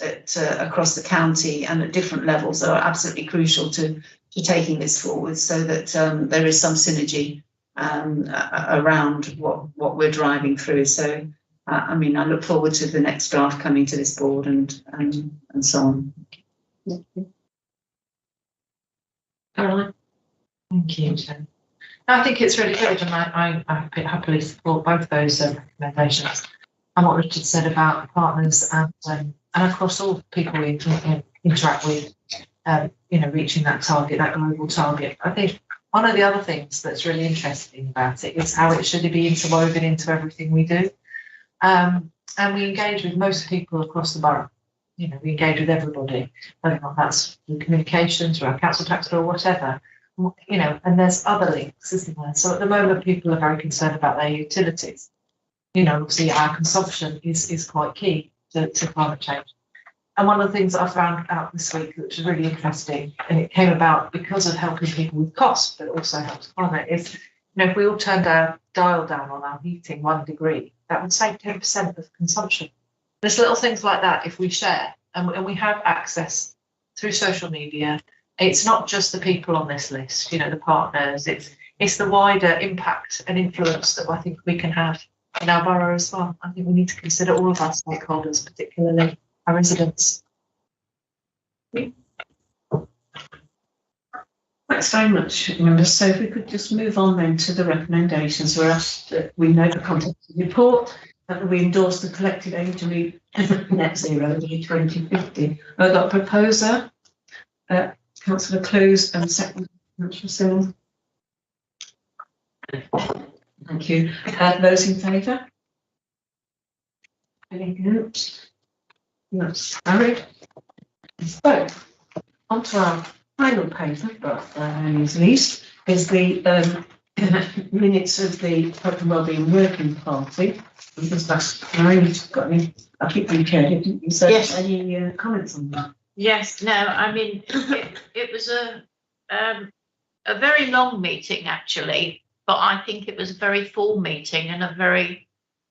across the county and at different levels, are absolutely crucial to taking this forward, so that there is some synergy around what we're driving through. So, I mean, I look forward to the next draft coming to this board and so on. Caroline? Thank you, Jen. I think it's really good, and I happily support both those recommendations. And what Richard said about partners and across all people we interact with, reaching that target, that global target. I think one of the other things that's really interesting about it is how it should be interwoven into everything we do. And we engage with most people across the borough. We engage with everybody, whether or not that's through communications, through our council tax or whatever. And there's other links, isn't there? So at the moment, people are very concerned about their utilities. Obviously our consumption is quite key to climate change. And one of the things that I found out this week, which is really interesting, and it came about because of helping people with cost, but also helps climate, is, if we all turned our dial down on our heating 1 degree, that would save 10% of consumption. There's little things like that if we share, and we have access through social media. It's not just the people on this list, the partners, it's the wider impact and influence that I think we can have in our borough as well. I think we need to consider all of our stakeholders, particularly our residents. Thanks very much, members. So if we could just move on then to the recommendations. We're asked that we know the content of the report, that we endorse the collective aim to meet net zero by 2050. I've got a proposer, Councillor Close, and second, Councillor Sill. Thank you. Those in favour? Any against? That's carried. So, on to our final paper, but is least, is the minutes of the Health and Wellbeing Working Party. Because that's got any, I think you chaired it, didn't you? So Yes. Any comments on that? Yes, no, I mean, it was a very long meeting actually, but I think it was a very full meeting and a very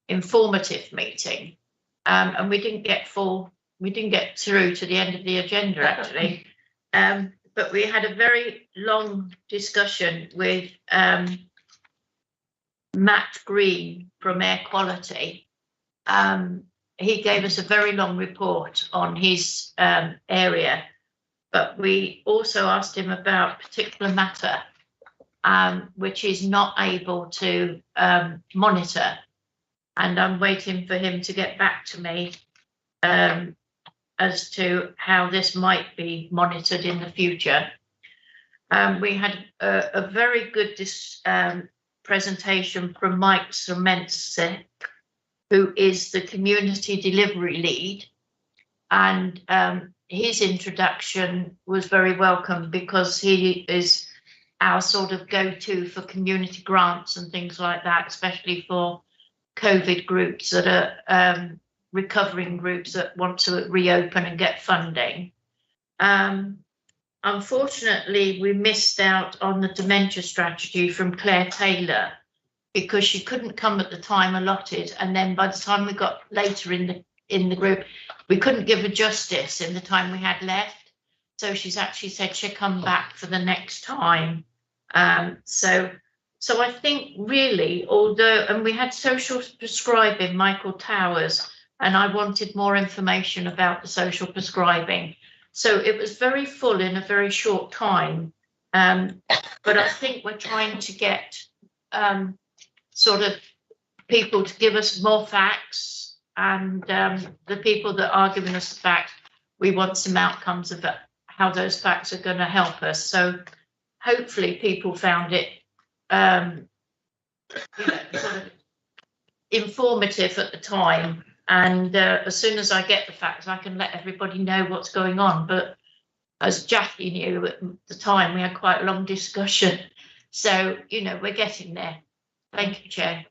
informative meeting. And we didn't get through to the end of the agenda actually. But we had a very long discussion with Matt Green from Air Quality. He gave us a very long report on his area, but we also asked him about a particular matter which he's not able to monitor. And I'm waiting for him to get back to me as to how this might be monitored in the future. We had a very good presentation from Mike Sermentse, who is the community delivery lead. And his introduction was very welcome because he is our sort of go-to for community grants and things like that, especially for COVID groups that are recovering groups that want to reopen and get funding. Unfortunately, we missed out on the dementia strategy from Claire Taylor because she couldn't come at the time allotted, and then by the time we got later in the group, we couldn't give her justice in the time we had left. So she's actually said she'll come back for the next time. So I think really, although, and we had social prescribing, Michael Towers, and I wanted more information about the social prescribing. So it was very full in a very short time. But I think we're trying to get sort of people to give us more facts, and the people that are giving us the facts, we want some outcomes of how those facts are going to help us. So hopefully people found it sort of informative at the time, and as soon as I get the facts I can let everybody know what's going on. But as Jackie knew at the time, we had quite a long discussion, so we're getting there. Thank you, Chair.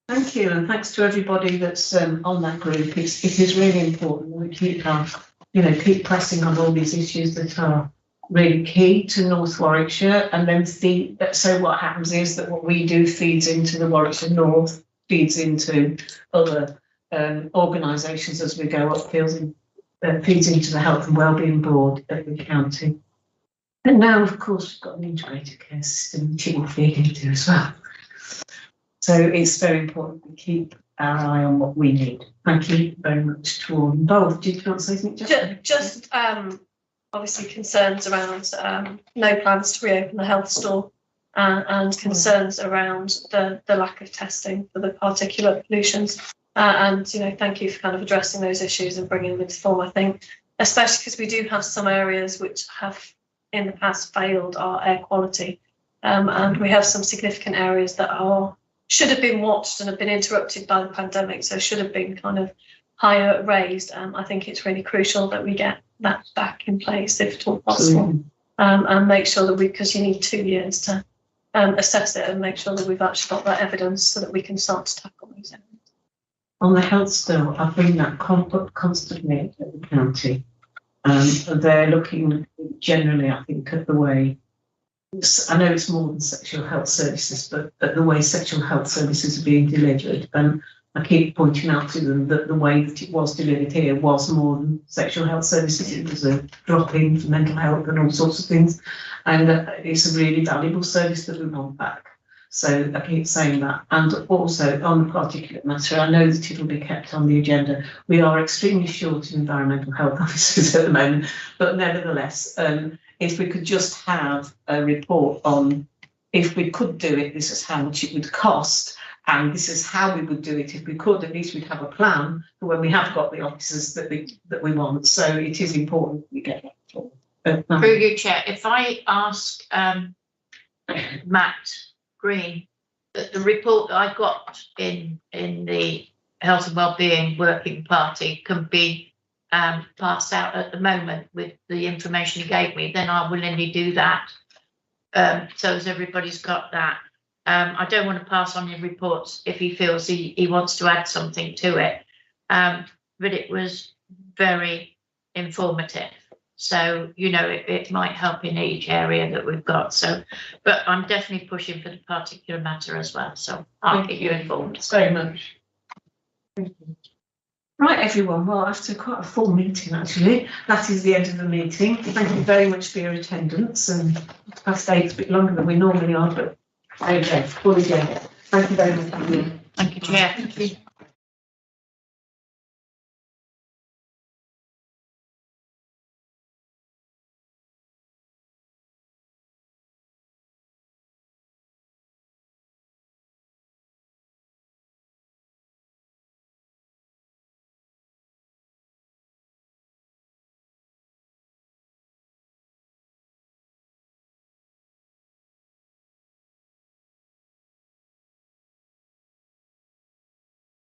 Thank you, and thanks to everybody that's on that group. It is really important that we keep pressing on all these issues that are really key to North Warwickshire, and then so what happens is that what we do feeds into the Warwickshire North, feeds into other organisations as we go up, feeds into the Health and Wellbeing Board of the county. And now, of course, we've got an integrated care system which it will feed into as well. So it's very important we keep our eye on what we need. Thank you very much to all involved. Did you want to say something, Jessica? Just obviously concerns around no plans to reopen the health store and concerns around the lack of testing for the particulate pollutions. And, you know, thank you for kind of addressing those issues and bringing them into form, I think, especially because we do have some areas which have in the past failed our air quality. And we have some significant areas that should have been watched and have been interrupted by the pandemic, so should have been kind of higher raised. I think it's really crucial that we get that back in place if at all possible, and make sure that because you need 2 years to assess it and make sure that we've actually got that evidence so that we can start to tackle these areas. On the health store, I bring that constantly at the county. They're looking generally, I think, at the way, I know it's more than sexual health services, but at the way sexual health services are being delivered. And I keep pointing out to them that the way that it was delivered here was more than sexual health services. It was a drop-in for mental health and all sorts of things. And it's a really valuable service that we want back. So I keep saying that. And also on the particulate matter, I know that it'll be kept on the agenda. We are extremely short of environmental health officers at the moment, but nevertheless, if we could just have a report on if we could do it, this is how much it would cost, and this is how we would do it. If we could, at least we'd have a plan for when we have got the officers that we want. So it is important we get that. Through you, Chair, if I ask Matt Green that the report that I got in the Health and Wellbeing Working Party can be passed out at the moment with the information he gave me, then I'll willingly do that. So as everybody's got that. I don't want to pass on your reports if he feels he wants to add something to it. But it was very informative. So, you know, it might help in each area that we've got. So, but I'm definitely pushing for the particular matter as well. So I'll keep you informed. Thanks very much. Thank you. Right, everyone. Well, after quite a full meeting, actually, that is the end of the meeting. Thank you very much for your attendance. And past 8's a bit longer than we normally are, but there you go. Fully go. Thank you very much. Thank you, Chair. Thank you.